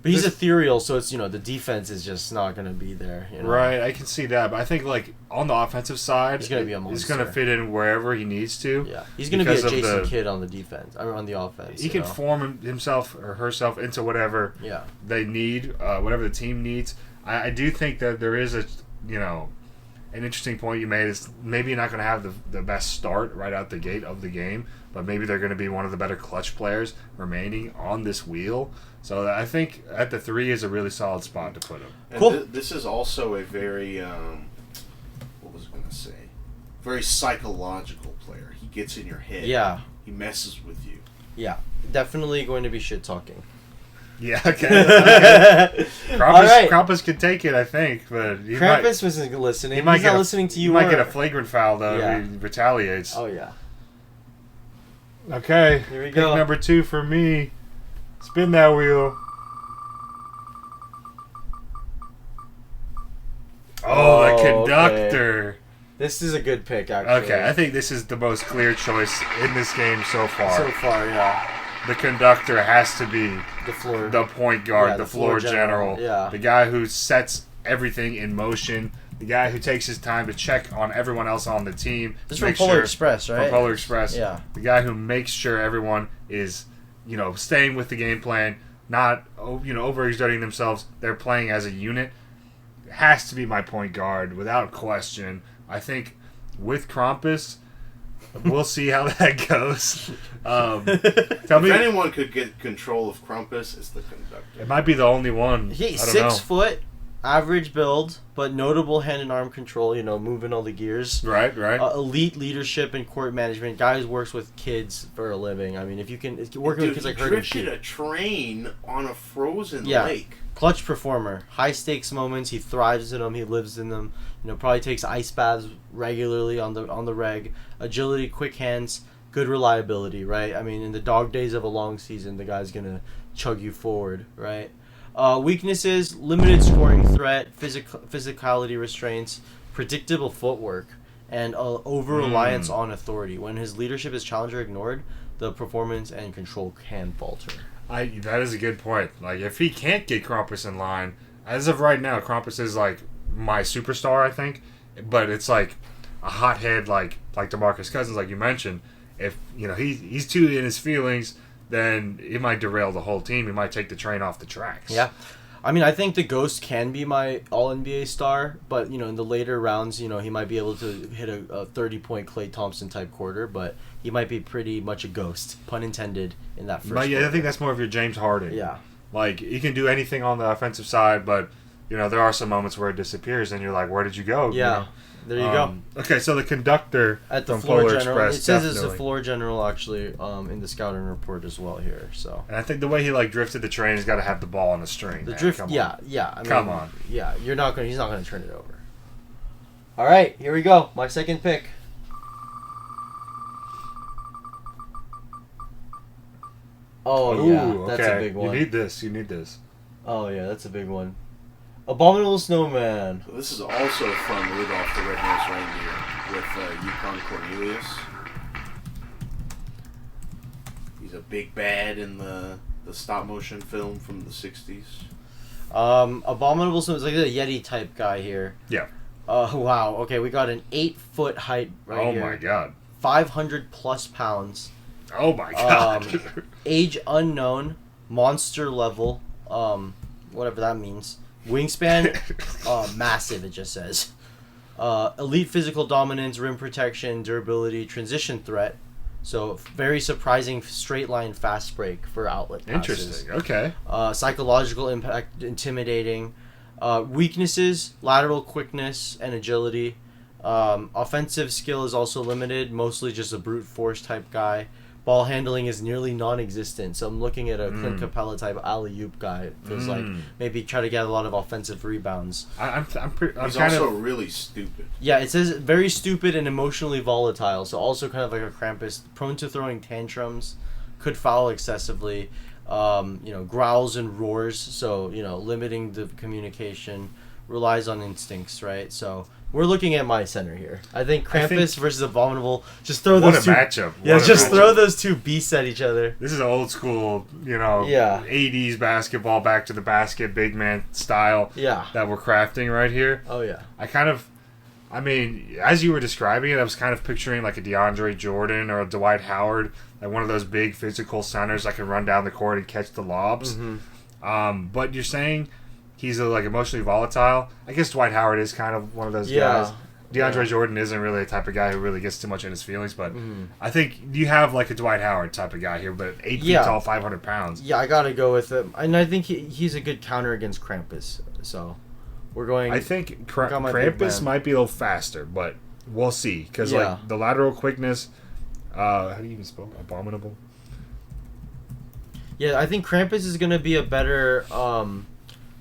A: But he's ethereal, so it's, the defense is just not going to be there.
B: Right, I can see that. But I think, on the offensive side,
A: he's going to be a monster.
B: He's going to fit in wherever he needs to.
A: Yeah, he's going to be a Jason Kidd on the defense. I mean, on the offense.
B: He can form himself or herself into whatever they need, whatever the team needs. I do think that there is an interesting point you made is maybe you're not going to have the best start right out the gate of the game, but maybe they're going to be one of the better clutch players remaining on this wheel. So I think at the 3 is a really solid spot to put him.
C: And
A: cool.
C: This is also a very, very psychological player. He gets in your head.
A: Yeah.
C: He messes with you.
A: Yeah, definitely going to be shit talking.
B: Yeah, okay. Krampus could take it, I think, but
A: Krampus wasn't listening. He's not listening to you.
B: He might get a flagrant foul though if he retaliates.
A: Oh yeah.
B: Okay,
A: here we go.
B: Pick number 2 for me. Spin that wheel. Oh, the conductor.
A: Okay. This is a good pick, actually.
B: Okay, I think this is the most clear choice in this game so far.
A: So far, yeah.
B: The conductor has to be
A: the
B: point guard, the floor general,
A: yeah.
B: The guy who sets everything in motion, the guy who takes his time to check on everyone else on the team.
A: This is from Polar Express, right?
B: From Polar Express.
A: Yeah.
B: The guy who makes sure everyone is, staying with the game plan, not, overexerting themselves. They're playing as a unit. It has to be my point guard, without question. I think with Krampus, we'll see how that goes.
C: If anyone could get control of Krampus, it's the conductor.
B: It might be the only one.
A: He's 6 foot, average build, but notable hand and arm control. Moving all the gears.
B: Right.
A: Elite leadership and court management. Guy who works with kids for a living. I mean, if you can working with kids like herding sheep.
C: He drifted a train on a frozen lake.
A: Clutch performer. High stakes moments. He thrives in them. He lives in them. Probably takes ice baths regularly on the reg. Agility, quick hands, good reliability, right? I mean, in the dog days of a long season, the guy's going to chug you forward, right? Weaknesses, limited scoring threat, physicality restraints, predictable footwork, and over-reliance on authority. When his leadership is challenged or ignored, the performance and control can falter.
B: That is a good point. Like, if he can't get Krampus in line, as of right now, Krampus is, my superstar, I think. But it's, a hothead like DeMarcus Cousins, like you mentioned. If, he's too in his feelings, then it might derail the whole team. He might take the train off the tracks.
A: Yeah. I mean, I think the Ghost can be my All-NBA star, but, in the later rounds, he might be able to hit a 30-point Klay Thompson-type quarter, but he might be pretty much a ghost, pun intended, in that first quarter.
B: I think that's more of your James Harden.
A: Yeah.
B: He can do anything on the offensive side, but, there are some moments where it disappears, and you're like, where did you go?
A: Yeah. There you go.
B: Okay, so the conductor
A: at the
B: from
A: floor
B: Polar
A: general.
B: Express,
A: it says it's the floor general actually in the scouting report as well here. So.
B: And I think the way he drifted the train, he's got to have the ball on the string.
A: The drift, yeah. I mean,
B: come on.
A: Yeah, he's not gonna turn it over. All right, here we go. My second pick. Oh yeah, that's a big one.
B: You need this.
A: Oh yeah, that's a big one. Abominable Snowman.
C: So this is also from Rudolph the Red-Nosed Reindeer with Yukon Cornelius. He's a big bad in the stop-motion film from the 60s.
A: Abominable Snowman is like a Yeti type guy here.
B: Yeah.
A: Wow. Okay, we got an 8-foot height right here.
B: Oh my god.
A: 500 plus pounds.
B: Oh my god.
A: Age unknown. Monster level. Whatever that means. Wingspan, massive, it just says. Elite physical dominance, rim protection, durability, transition threat, So very surprising straight line fast break for outlet passes.
B: Interesting. Okay.
A: Psychological impact, intimidating. Weaknesses, lateral quickness and agility. Offensive skill is also limited, mostly just a brute force type guy. Ball handling is nearly non-existent, so I'm looking at a Clint Capella type alley-oop guy. It feels like maybe try to get a lot of offensive rebounds.
C: He's also really stupid.
A: Yeah, it says very stupid and emotionally volatile, so also kind of like a Krampus, prone to throwing tantrums, could foul excessively, growls and roars, so, limiting the communication, relies on instincts, right? So we're looking at my center here. I think Krampus versus Abominable. Just throw those two.
B: What a matchup.
A: Yeah, just throw those two beasts at each other.
B: This is old school, 80s basketball, back to the basket, big man style that we're crafting right here.
A: Oh, yeah.
B: As you were describing it, I was kind of picturing like a DeAndre Jordan or a Dwight Howard, like one of those big physical centers that can run down the court and catch the lobs. Mm-hmm. But you're saying he's emotionally volatile. I guess Dwight Howard is kind of one of those guys. DeAndre Jordan isn't really the type of guy who really gets too much in his feelings, but I think you have like a Dwight Howard type of guy here, but 8 feet tall, 500 pounds.
A: Yeah, I gotta go with him, and I think he's a good counter against Krampus. So we're going.
B: I think Krampus might be a little faster, but we'll see because the lateral quickness. How do you even spell abominable?
A: Yeah, I think Krampus is gonna be a better.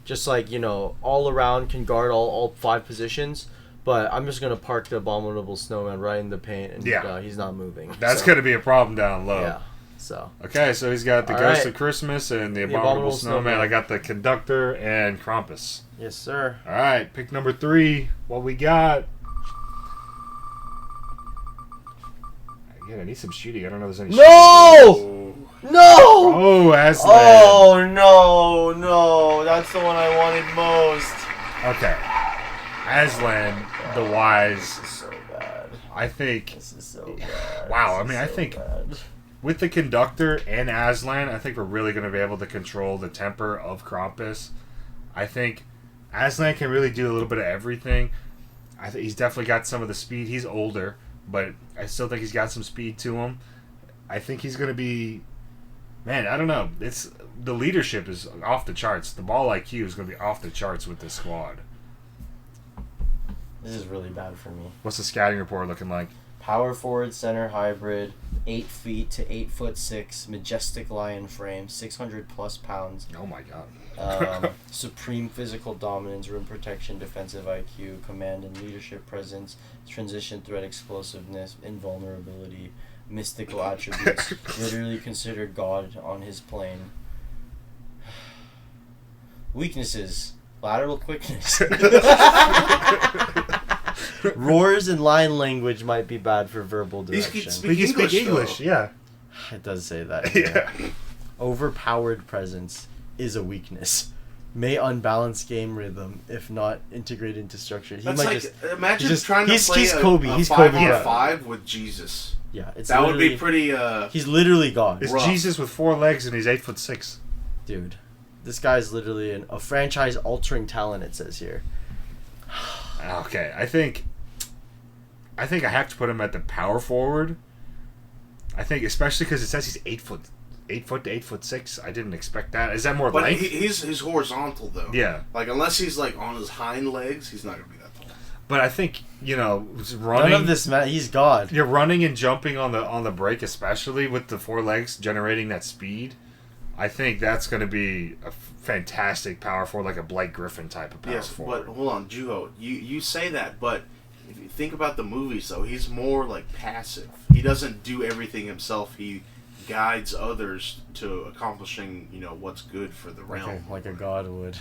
A: Just all around can guard all 5 positions, but I'm just gonna park the Abominable Snowman right in the paint, and he's not moving.
B: That's gonna be a problem down low.
A: Yeah. So.
B: Okay, so he's got the Ghost of Christmas and the Abominable Snowman. I got the Conductor and Krampus.
A: Yes, sir.
B: All right, pick number 3. What we got? Again, I need some shooting. I don't know if there's any.
A: No! No!
B: Oh, Aslan.
A: Oh, no. That's the one I wanted most.
B: Okay. Aslan, the Wise.
A: This is so bad.
B: I think.
A: This is so bad.
B: Wow, I think with the Conductor and Aslan, I think we're really going to be able to control the temper of Krampus. I think Aslan can really do a little bit of everything. I think he's definitely got some of the speed. He's older, but I still think he's got some speed to him. I think he's going to be... Man, I don't know. The leadership is off the charts. The ball IQ is going to be off the charts with this squad.
A: This is really bad for me.
B: What's the scouting report looking like?
A: Power forward, center hybrid, 8 feet to 8'6", majestic lion frame, 600 plus pounds.
B: Oh my god.
A: Supreme physical dominance, rim protection, defensive IQ, command and leadership presence, transition threat explosiveness, invulnerability, mystical attributes, literally considered God on his plane. Weaknesses, lateral quickness. Roars and line language might be bad for verbal direction.
C: He can speak English,
B: yeah.
A: It does say that.
B: Yeah.
A: Overpowered presence is a weakness. May unbalance game rhythm if not integrated into structure.
C: Imagine trying to play
A: Kobe.
C: a
A: He's
C: 5-on-5 with Jesus.
A: Yeah,
C: that would be pretty.
A: He's literally God.
B: It's Jesus with 4 legs and he's 8'6".
A: Dude, this guy's literally a franchise-altering talent. It says here.
B: Okay, I think I have to put him at the power forward. I think especially because it says he's 8 foot to 8'6". I didn't expect that. Is that more
C: but
B: length?
C: He's horizontal though.
B: Yeah.
C: Unless he's on his hind legs, he's not gonna be that tall.
B: But I think running.
A: None of this, man. He's God.
B: You're running and jumping on the break, especially with the 4 legs generating that speed. I think that's going to be a fantastic power forward, like a Blake Griffin type of power forward.
C: But hold on, Juho. You say that, but if you think about the movies, though, he's more passive. He doesn't do everything himself. He guides others to accomplishing, what's good for the realm.
A: Like a god would.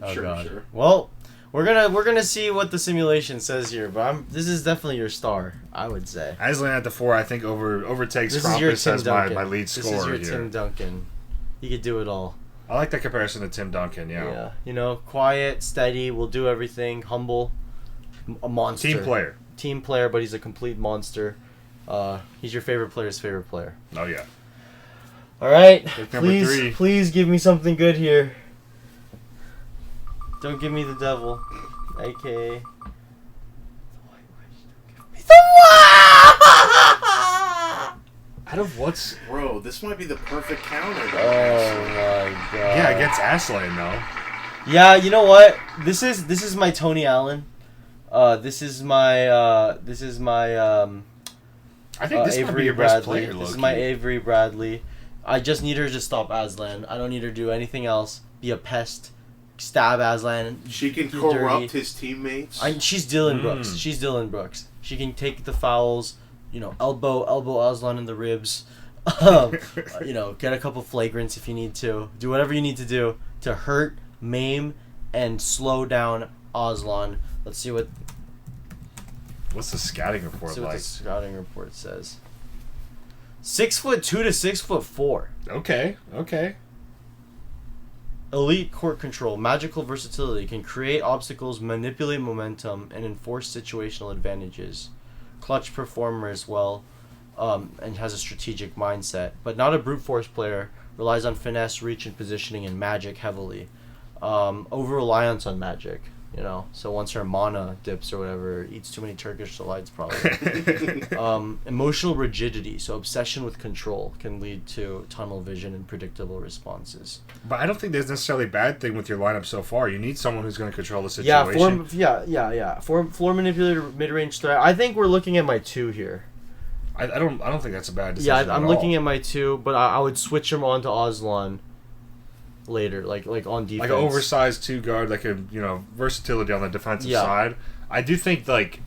A: Oh,
C: sure,
A: God.
C: Sure.
A: Well, we're gonna see what the simulation says here, but this is definitely your star, I would say.
B: Aslan at the 4, I think overtakes Krampus as my lead scorer here.
A: This is your Tim Duncan. He could do it all.
B: I like that comparison to Tim Duncan. Yeah.
A: Yeah. Quiet, steady, will do everything, humble, a monster. Team player, but he's a complete monster. He's your favorite player's favorite player.
B: Oh yeah.
A: All right.
B: Number 3.
A: Please give me something good here. Don't give me the devil, a.k.a. the White Witch. Don't give me the
B: Out of what's...
C: Bro, this might be the perfect counter.
A: Oh my god.
B: Yeah, against Aslan, though.
A: Yeah, you know what? This is my Tony Allen. This is my
B: I think this might be your best player,
A: This is
B: low-key.
A: my Avery Bradley. I just need her to stop Aslan. I don't need her to do anything else. Be a pest. Stab Aslan.
C: She can
A: Be
C: corrupt
A: dirty.
C: his teammates.
A: She's Dylan Brooks. She's Dylan Brooks. She can take the fouls. Elbow Aslan in the ribs. Get a couple flagrants if you need to. Do whatever you need to do to hurt, maim, and slow down Aslan. Let's see what.
B: What's the scouting report
A: Let's see what
B: like?
A: the scouting report says. 6'2" to 6'4".
B: Okay.
A: Elite court control, magical versatility, can create obstacles, manipulate momentum, and enforce situational advantages. Clutch performer as well, and has a strategic mindset, but not a brute force player. Relies on finesse, reach, and positioning, and magic heavily. Over reliance on magic. So once her mana dips or whatever, eats too many Turkish delights probably. Emotional rigidity, so obsession with control, can lead to tunnel vision and predictable responses.
B: But I don't think there's necessarily a bad thing with your lineup so far. You need someone who's going to control the situation.
A: Yeah. Floor manipulator, mid-range threat. I think we're looking at my 2 here.
B: I don't think that's a bad decision.
A: Yeah, I'm looking at my 2, but I would switch him onto Aslan later, like on defense.
B: Like an oversized 2-guard, like a versatility on the defensive side. I do think like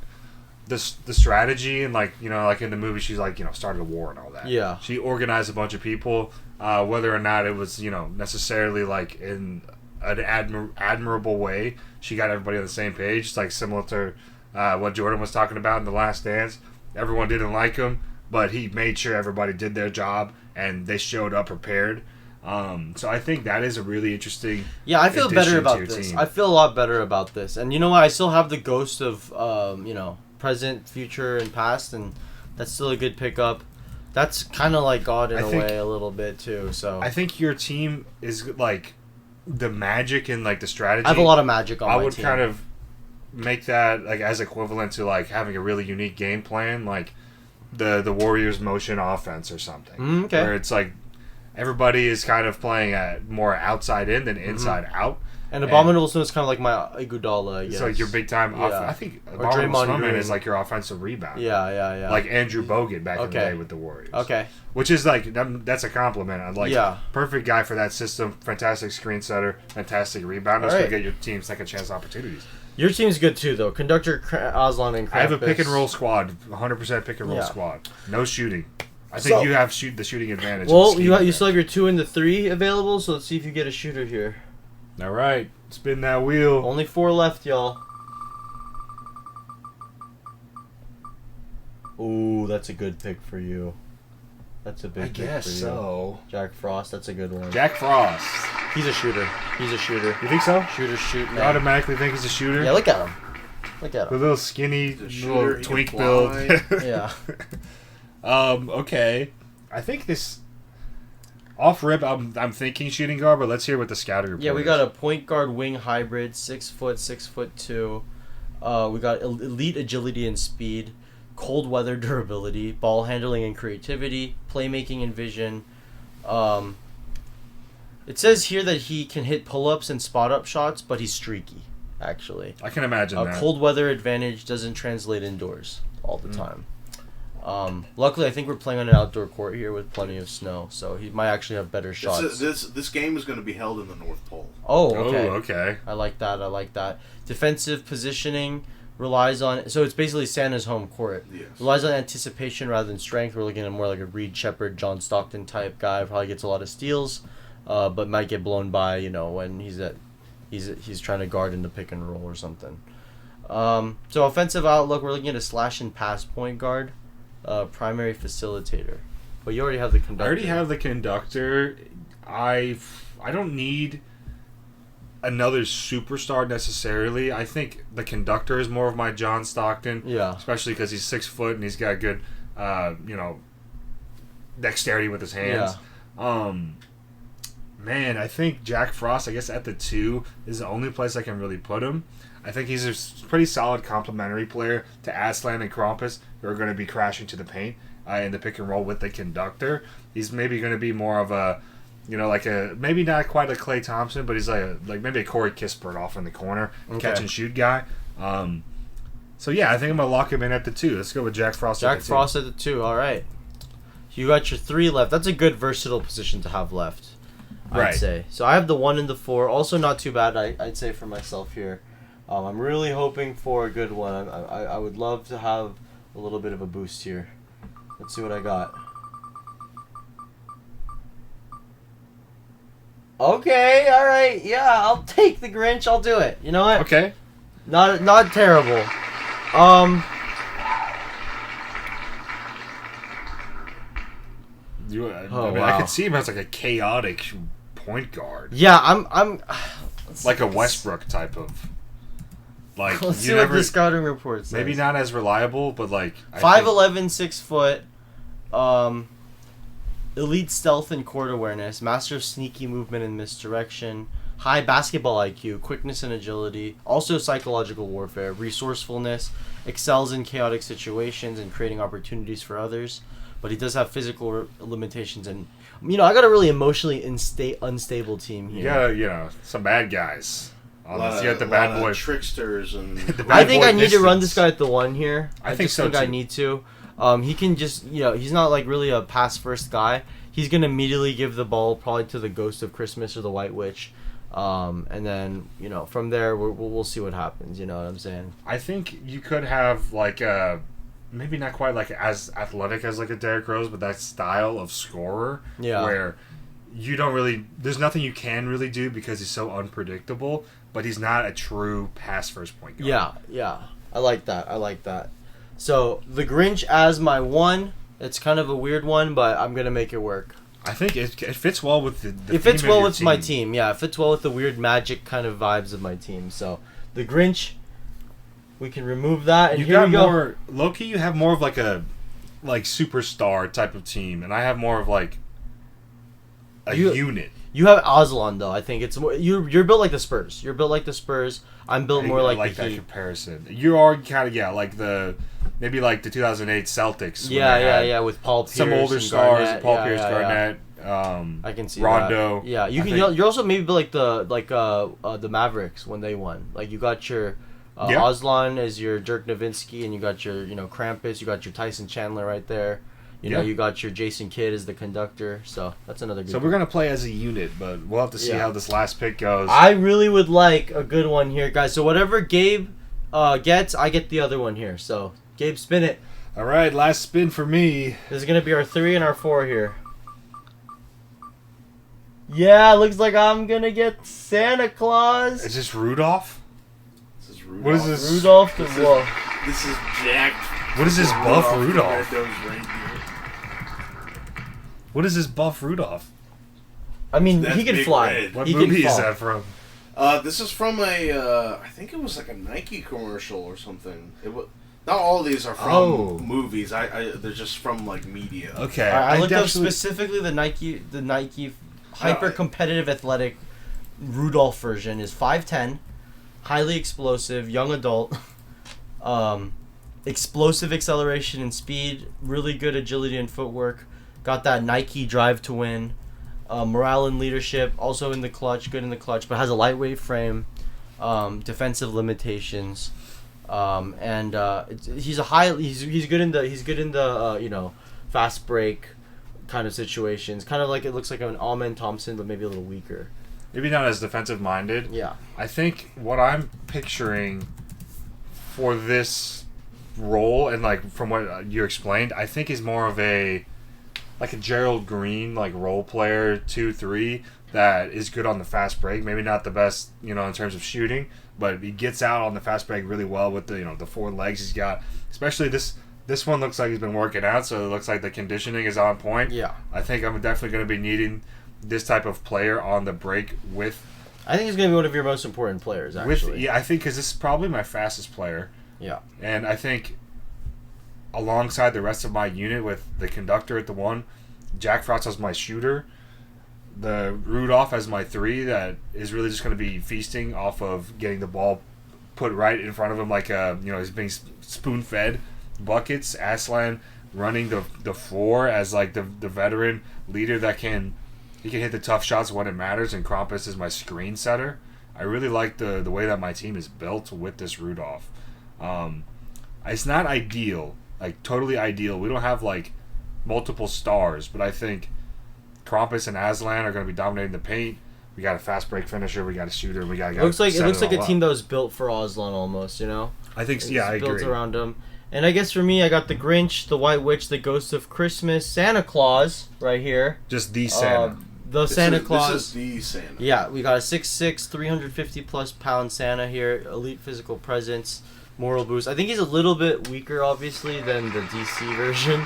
B: the strategy and like in the movie she's like started a war and all that.
A: Yeah.
B: She organized a bunch of people, whether or not it was necessarily like in an admirable way. She got everybody on the same page. It's like similar to what Jordan was talking about in The Last Dance. Everyone didn't like him, but he made sure everybody did their job and they showed up prepared. So I think that is a really interesting.
A: Yeah, I feel better about this.
B: Team.
A: I feel a lot better about this. And you know what? I still have the ghost of present, future, and past, and that's still a good pickup. That's kind of like God in a way a little bit too. So
B: I think your team is like the magic and like the strategy.
A: I have a lot of magic on my team.
B: I would kind of make that like as equivalent to like having a really unique game plan, like the Warriors motion offense or something.
A: Okay.
B: Where it's like everybody is kind of playing at more outside in than inside out.
A: And Abominable Snowman is kind of like my Iguodala, I guess.
B: It's like your big time.
A: Yeah.
B: I think
A: Or
B: Abominable
A: Draymond
B: Snowman
A: Green.
B: is like your offensive rebound.
A: Yeah.
B: Like Andrew Bogut back in the day with the Warriors.
A: Okay.
B: Which is like that's a compliment. I'd like perfect guy for that system. Fantastic screen setter. Fantastic rebounder. So you get your team second chance opportunities.
A: Your team's good too, though. Conductor, Aslan, and Krampus.
B: I have a pick and roll squad. 100% pick and roll squad. No shooting. I think you have the shooting advantage.
A: Well, you still have your 2 and the 3 available, so let's see if you get a shooter here.
B: All right, spin that wheel.
A: Only 4 left, y'all. Ooh, that's a good pick for you. That's a big pick for you.
B: I guess so.
A: Jack Frost, that's a good one.
B: Jack Frost.
A: He's a shooter.
B: You think so?
A: Shooter, shoot,
B: You
A: man.
B: automatically think he's a shooter?
A: Yeah, look at him.
B: The little skinny, little twink
C: can
B: build.
C: fly.
A: Yeah.
B: Okay. I think this off rip. I'm thinking shooting guard, but let's hear what the scouting report.
A: Yeah, we
B: is.
A: got a point guard wing hybrid, 6', 6'2". We got elite agility and speed, cold weather durability, ball handling and creativity, playmaking and vision. It says here that he can hit pull-ups and spot-up shots, but he's streaky, actually.
B: I can imagine that.
A: Cold weather advantage doesn't translate indoors all the time. Luckily, I think we're playing on an outdoor court here with plenty of snow, so he might actually have better shots.
C: This game is going to be held in the North Pole.
A: Oh, okay.
B: Okay.
A: I like that. Defensive positioning relies on... So it's basically Santa's home court.
C: Yes.
A: Relies on anticipation rather than strength. We're looking at more like a Reed Shepherd, John Stockton type guy. Probably gets a lot of steals, but might get blown by, when he's trying to guard in the pick and roll or something. So offensive outlook, we're looking at a slash and pass point guard. Primary facilitator. But you already have the conductor.
B: I already have the conductor. I don't need another superstar necessarily. I think the conductor is more of my John Stockton.
A: Yeah.
B: Especially because he's 6 foot and he's got good, dexterity with his hands.
A: Yeah.
B: Man, I think Jack Frost, I guess at the 2, is the only place I can really put him. I think he's a pretty solid complementary player to Aslan and Krampus, who are going to be crashing to the paint. in the pick and roll with the conductor. He's maybe going to be more of a, like a maybe not quite a Klay Thompson, but he's like maybe a Corey Kispert off in the corner, catch and shoot guy. So yeah, I think I'm gonna lock him in at the 2. Let's go with Jack Frost.
D: Jack Frost at the 2. All right. You got your 3 left. That's a good versatile position to have left, I'd say. So I have the 1 and the 4. Also not too bad, I'd say, for myself here. I'm really hoping for a good one. I would love to have a little bit of a boost here. Let's see what I got. Okay, all right. Yeah, I'll take the Grinch. I'll do it. You know what?
B: Okay.
D: Not terrible.
B: I could see him as like a chaotic point guard.
D: Yeah, I'm
B: like a Westbrook type of. Like
D: let's see what the scouting report says.
B: Maybe not as reliable, but like
D: 5'11", 6 foot, elite stealth and court awareness, master of sneaky movement and misdirection, high basketball IQ, quickness and agility, also psychological warfare, resourcefulness, excels in chaotic situations and creating opportunities for others. But he does have physical limitations, and I got a really emotionally unstable team here.
B: You got some bad guys.
C: You got
B: the bad boy
C: tricksters and.
D: I think I need to run this guy at the 1 here.
B: I think so too.
D: I need to. He can just he's not like really a pass first guy. He's gonna immediately give the ball probably to the Ghost of Christmas or the White Witch, and then from there we'll see what happens. You know what I'm saying?
B: I think you could have like maybe not quite like as athletic as like a Derrick Rose, but that style of scorer where you don't really there's nothing you can really do because he's so unpredictable, but he's not a true pass first point guard.
D: Yeah. I like that. So the Grinch as my 1. It's kind of a weird one, but I'm gonna make it work.
B: I think it fits well with the
D: it fits well with my team. Yeah, it fits well with the weird magic kind of vibes of my team. So the Grinch, we can remove that. And here we go.
B: More Loki. You have more of like a superstar type of team, and I have more of like a unit.
D: You have Aslan though. I think it's more. You're built like the Spurs. I'm built more like the
B: that
D: Heat.
B: comparison. You are kind of like the. Maybe like the 2008 Celtics.
D: Yeah, with Paul Pierce,
B: some older stars, Paul Pierce, Garnett.
D: I can see
B: Rondo.
D: That. Yeah, you're also maybe like the Mavericks when they won. Like you got your Aslan as your Dirk Nowitzki, and you got your Krampus, you got your Tyson Chandler right there. You got your Jason Kidd as the conductor. So that's another good.
B: So we're gonna play as a unit, but we'll have to see how this last pick goes.
D: I really would like a good one here, guys. So whatever Gabe gets, I get the other one here. So. Gabe, spin it.
B: All right, last spin for me.
D: This is going to be our 3 and our 4 here. Yeah, looks like I'm going to get Santa Claus.
B: Is this Rudolph?
C: This is Rudolph.
B: What is this?
D: Rudolph the Wolf.
C: This is Jack.
B: What is this buff Rudolph?
C: Rudolph?
B: What is this buff Rudolph?
D: I mean, he can fly.
C: Red.
B: What movie is that from?
C: This is from I think it was like a Nike commercial or something. Not all of these are from movies. They're just from like media.
B: Okay,
D: I looked up specifically the Nike hyper competitive athletic Rudolph version is 5'10", highly explosive, young adult, explosive acceleration and speed, really good agility and footwork. Got that Nike drive to win, morale and leadership, also in the clutch, good in the clutch, but has a lightweight frame, defensive limitations. He's good in the fast break kind of situations. Kind of like it looks like an Amen Thompson, but maybe a little weaker.
B: Maybe not as defensive minded.
D: Yeah.
B: I think what I'm picturing for this role, and like from what you explained, I think is more of a Gerald Green role player 2-3 that is good on the fast break. Maybe not the best in terms of shooting, but he gets out on the fast break really well with the 4 legs he's got. Especially this one looks like he's been working out, so it looks like the conditioning is on point.
D: Yeah.
B: I think I'm definitely going to be needing this type of player on the break with.
D: I think he's going to be one of your most important players, actually.
B: I think because this is probably my fastest player.
D: Yeah.
B: And I think alongside the rest of my unit with the conductor at the 1, Jack Frost as my shooter, the Rudolph as my 3 that is really just going to be feasting off of getting the ball put right in front of him he's being spoon-fed buckets. Aslan running the floor as like the veteran leader that can hit the tough shots when it matters, and Krampus is my screen setter. I really like the way that my team is built with this Rudolph. It's not ideal, like totally ideal. We don't have like multiple stars, but I think Krampus and Aslan are going to be dominating the paint. We got a fast break finisher. We got a shooter. We got.
D: It looks like a team that was built for Aslan almost. You know.
B: I think so. Yeah, I agree.
D: Built around him. And I guess for me, I got the Grinch, the White Witch, the Ghost of Christmas, Santa Claus right here.
B: Just the Santa.
D: Santa Claus.
C: This is the Santa.
D: Yeah, we got a 6'6", 350+ pound Santa here. Elite physical presence, moral boost. I think he's a little bit weaker, obviously, than the DC version.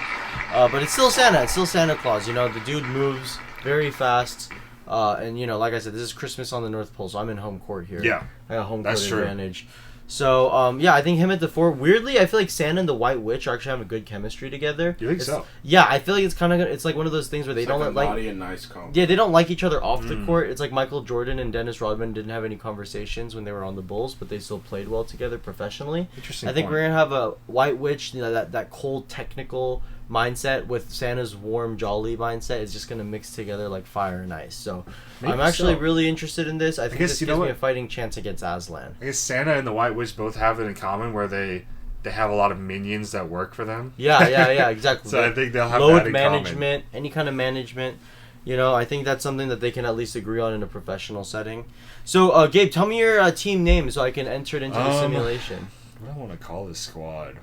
D: But it's still Santa. It's still Santa Claus. You know, the dude moves very fast. And, you know, like I said, this is Christmas on the North Pole, so I'm in home court here.
B: Yeah.
D: I got home court advantage. So, yeah, I think him at the 4. Weirdly, I feel like Santa and the White Witch are actually having a good chemistry together.
B: You think so?
D: Yeah, I feel like it's kind of it's like one of those things where they don't like
C: naughty and nice combo.
D: Yeah, they don't like each other off the court. It's like Michael Jordan and Dennis Rodman didn't have any conversations when they were on the Bulls, but they still played well together professionally.
B: Interesting.
D: I think we're gonna have a White Witch, you know, that cold technical mindset with Santa's warm jolly mindset is just gonna mix together like fire and ice. So
B: Maybe
D: I'm actually
B: so.
D: really interested in this. I think
B: guess
D: this
B: you
D: gives
B: know
D: me
B: what?
D: a fighting chance against Aslan.
B: I guess Santa and the White Witch both have it in common where they have a lot of minions that work for them.
D: Yeah, exactly.
B: So I think they'll have
D: load
B: that in
D: management, any kind of management. You know, I think that's something that they can at least agree on in a professional setting. So, Gabe, tell me your team name so I can enter it into the simulation.
B: What do I want to call this squad?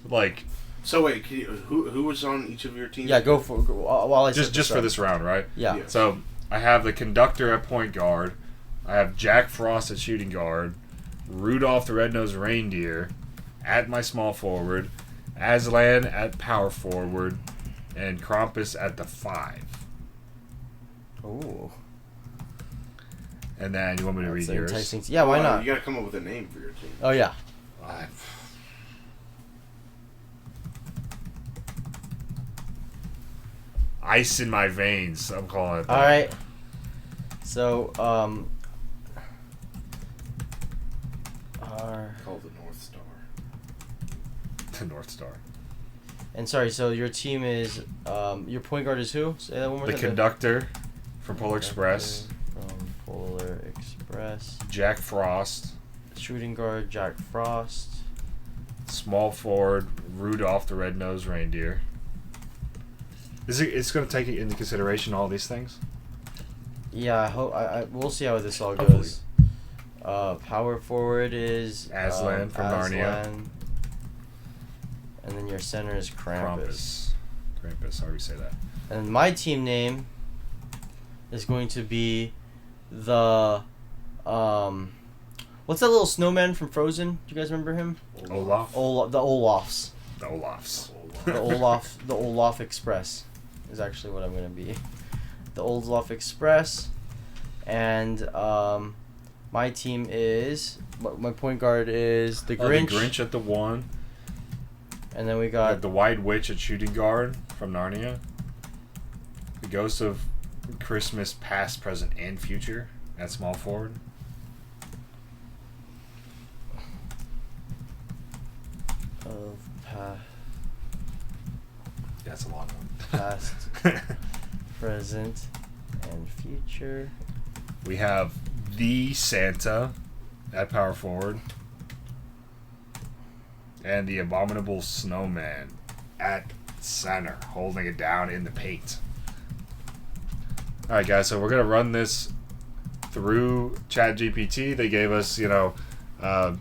B: Like,
C: So wait, who was on each of your teams?
D: Yeah, go while I
B: just for this round, right?
D: Yeah.
B: So I have the conductor at point guard. I have Jack Frost at shooting guard. Rudolph the Red-Nosed Reindeer at my small forward. Aslan at power forward. And Krampus at the 5.
D: Ooh.
B: And then you want me to read yours?
D: Enticing. Yeah, why not?
C: You gotta come up with a name for your team.
D: Oh, yeah.
B: Ice in my veins, I'm calling it that.
D: All right. So,
C: Called the North Star.
B: The North Star.
D: and sorry, so your team is, your point guard is who? Say that one more
B: The
D: time.
B: conductor from Polar Express.
D: From Polar Express.
B: Jack Frost.
D: Shooting guard, Jack Frost.
B: Small forward, Rudolph the Red-Nosed Reindeer. It's going to take into consideration all these things?
D: Yeah, I hope we'll see how this all
B: Hopefully.
D: goes. Power forward is
B: Aslan from Narnia.
D: And then your center is Krampus.
B: Krampus, how do you say that?
D: And my team name is going to be the what's that little snowman from Frozen? Do you guys remember him?
B: Olaf?
D: The Olafs.
B: The Olafs.
D: The Olaf Express is actually what I'm gonna be. The Olaf Express, and my team is my point guard is the Grinch.
B: The Grinch at the 1.
D: And then we
B: We got
D: got
B: the White Witch at shooting guard from Narnia. The Ghost of Christmas past, present, and future at small forward. That's a long one.
D: past, present, and future.
B: We have the Santa at power forward. And the Abominable Snowman at center, holding it down in the paint. Alright guys, so we're going to run this through ChatGPT. They gave us, a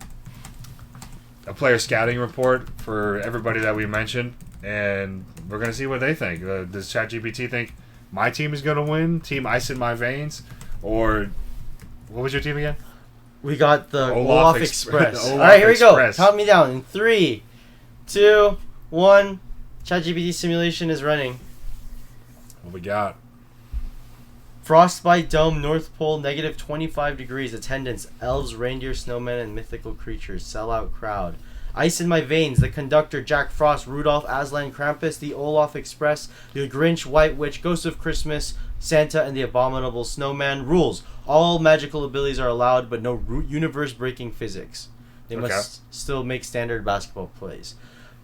B: player scouting report for everybody that we mentioned. And we're going to see what they think. Does ChatGPT think my team is going to win? Team Ice in My Veins? Or what was your team again?
D: We got the Olaf Express.
B: The Olaf
D: All right, here we go.
B: Express.
D: Count me down in 3, 2, 1. ChatGPT simulation is running.
B: What we got?
D: Frostbite Dome, North Pole, negative 25 degrees. Attendance: elves, reindeer, snowmen, and mythical creatures. Sellout crowd. Ice in My Veins, the conductor, Jack Frost, Rudolph, Aslan, Krampus, the Olaf Express, the Grinch, White Witch, Ghost of Christmas, Santa, and the Abominable Snowman. Rules: all magical abilities are allowed, but no universe-breaking physics. They must still make standard basketball plays.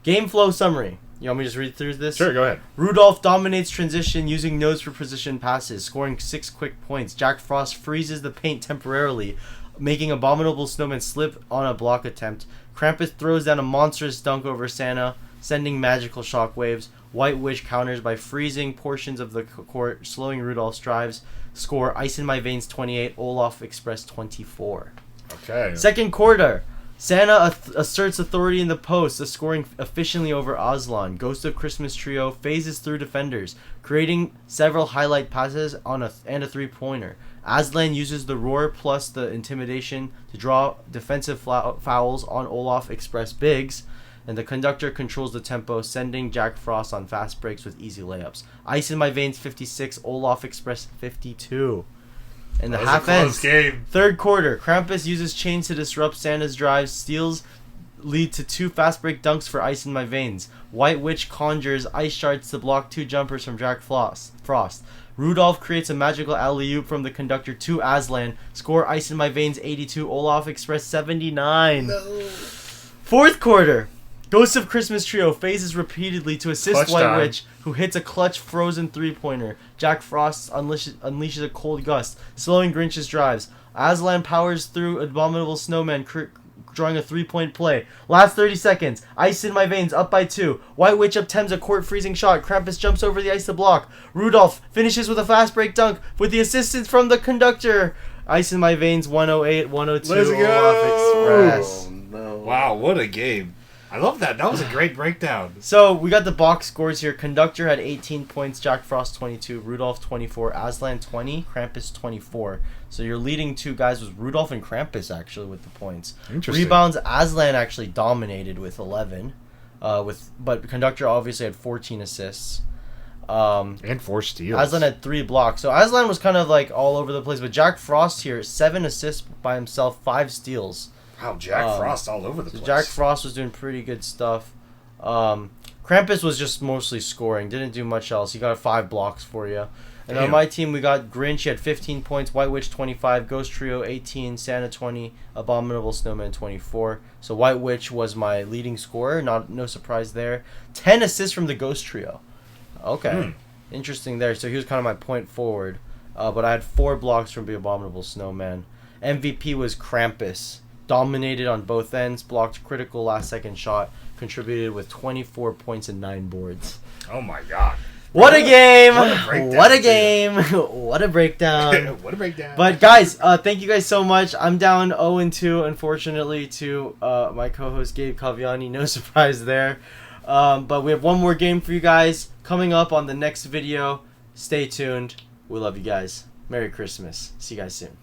D: Game flow summary. You want me to just read through this?
B: Sure, go ahead.
D: Rudolph dominates transition using nose for position passes, scoring 6 quick points. Jack Frost freezes the paint temporarily, making Abominable Snowman slip on a block attempt. Krampus throws down a monstrous dunk over Santa, sending magical shockwaves. White Witch counters by freezing portions of the court, slowing Rudolph's drives. Score Ice in My Veins 28, Olaf Express 24.
B: Okay.
D: Second quarter. Santa asserts authority in the post, scoring efficiently over Aslan. Ghost of Christmas Trio phases through defenders, creating several highlight passes and a three-pointer. Aslan uses the roar plus the intimidation to draw defensive fouls on Olaf Express bigs, and the conductor controls the tempo, sending Jack Frost on fast breaks with easy layups. Ice in My Veins 56, Olaf Express 52. And the half ends.
B: Game.
D: Third quarter, Krampus uses chains to disrupt Santa's drives. Steals lead to 2 fast break dunks for Ice in My Veins. White Witch conjures ice shards to block 2 jumpers from Jack Frost. Rudolph creates a magical alley-oop from the conductor to Aslan. Score Ice in My Veins 82, Olaf Express 79. No. Fourth quarter, Ghost of Christmas Trio phases repeatedly to assist
B: Clutch
D: White
B: time.
D: Witch, who hits a clutch frozen three-pointer. Jack Frost unleashes a cold gust, slowing Grinch's drives. Aslan powers through Abominable Snowman, drawing a 3-point play. Last 30 seconds. Ice in My Veins up by 2. White Witch attempts a court-freezing shot. Krampus jumps over the ice to block. Rudolph finishes with a fast break dunk with the assistance from the conductor. Ice in My Veins 108, 102.
B: Let's go!
D: Olaf Express.
C: Oh, no.
B: Wow, what a game. I love that. That was a great breakdown.
D: So we got the box scores here. Conductor had 18 points, Jack Frost 22, Rudolph 24, Aslan 20, Krampus 24. So your leading 2 guys was Rudolph and Krampus actually with the points.
B: Interesting.
D: Rebounds, Aslan actually dominated with 11. But Conductor obviously had 14 assists.
B: And 4 steals.
D: Aslan had 3 blocks. So Aslan was kind of like all over the place. But Jack Frost here, 7 assists by himself, 5 steals.
B: Wow, Jack Frost all over the place.
D: Jack Frost was doing pretty good stuff. Krampus was just mostly scoring. Didn't do much else. He got 5 blocks for you. And on my team, we got Grinch. He had 15 points. White Witch 25. Ghost Trio 18. Santa 20. Abominable Snowman 24. So White Witch was my leading scorer. No surprise there. 10 assists from the Ghost Trio. Okay. Interesting there. So he was kind of my point forward. But I had 4 blocks from the Abominable Snowman. MVP was Krampus. Dominated on both ends, blocked critical last-second shot, contributed with 24 points and 9 boards.
B: Oh my god.
D: What a game!
B: What a breakdown.
D: What a game! What a breakdown.
B: What a breakdown.
D: But guys, thank you guys so much. I'm down 0-2, unfortunately, to my co-host Gabe Caviani. No surprise there. But we have one more game for you guys coming up on the next video. Stay tuned. We love you guys. Merry Christmas. See you guys soon.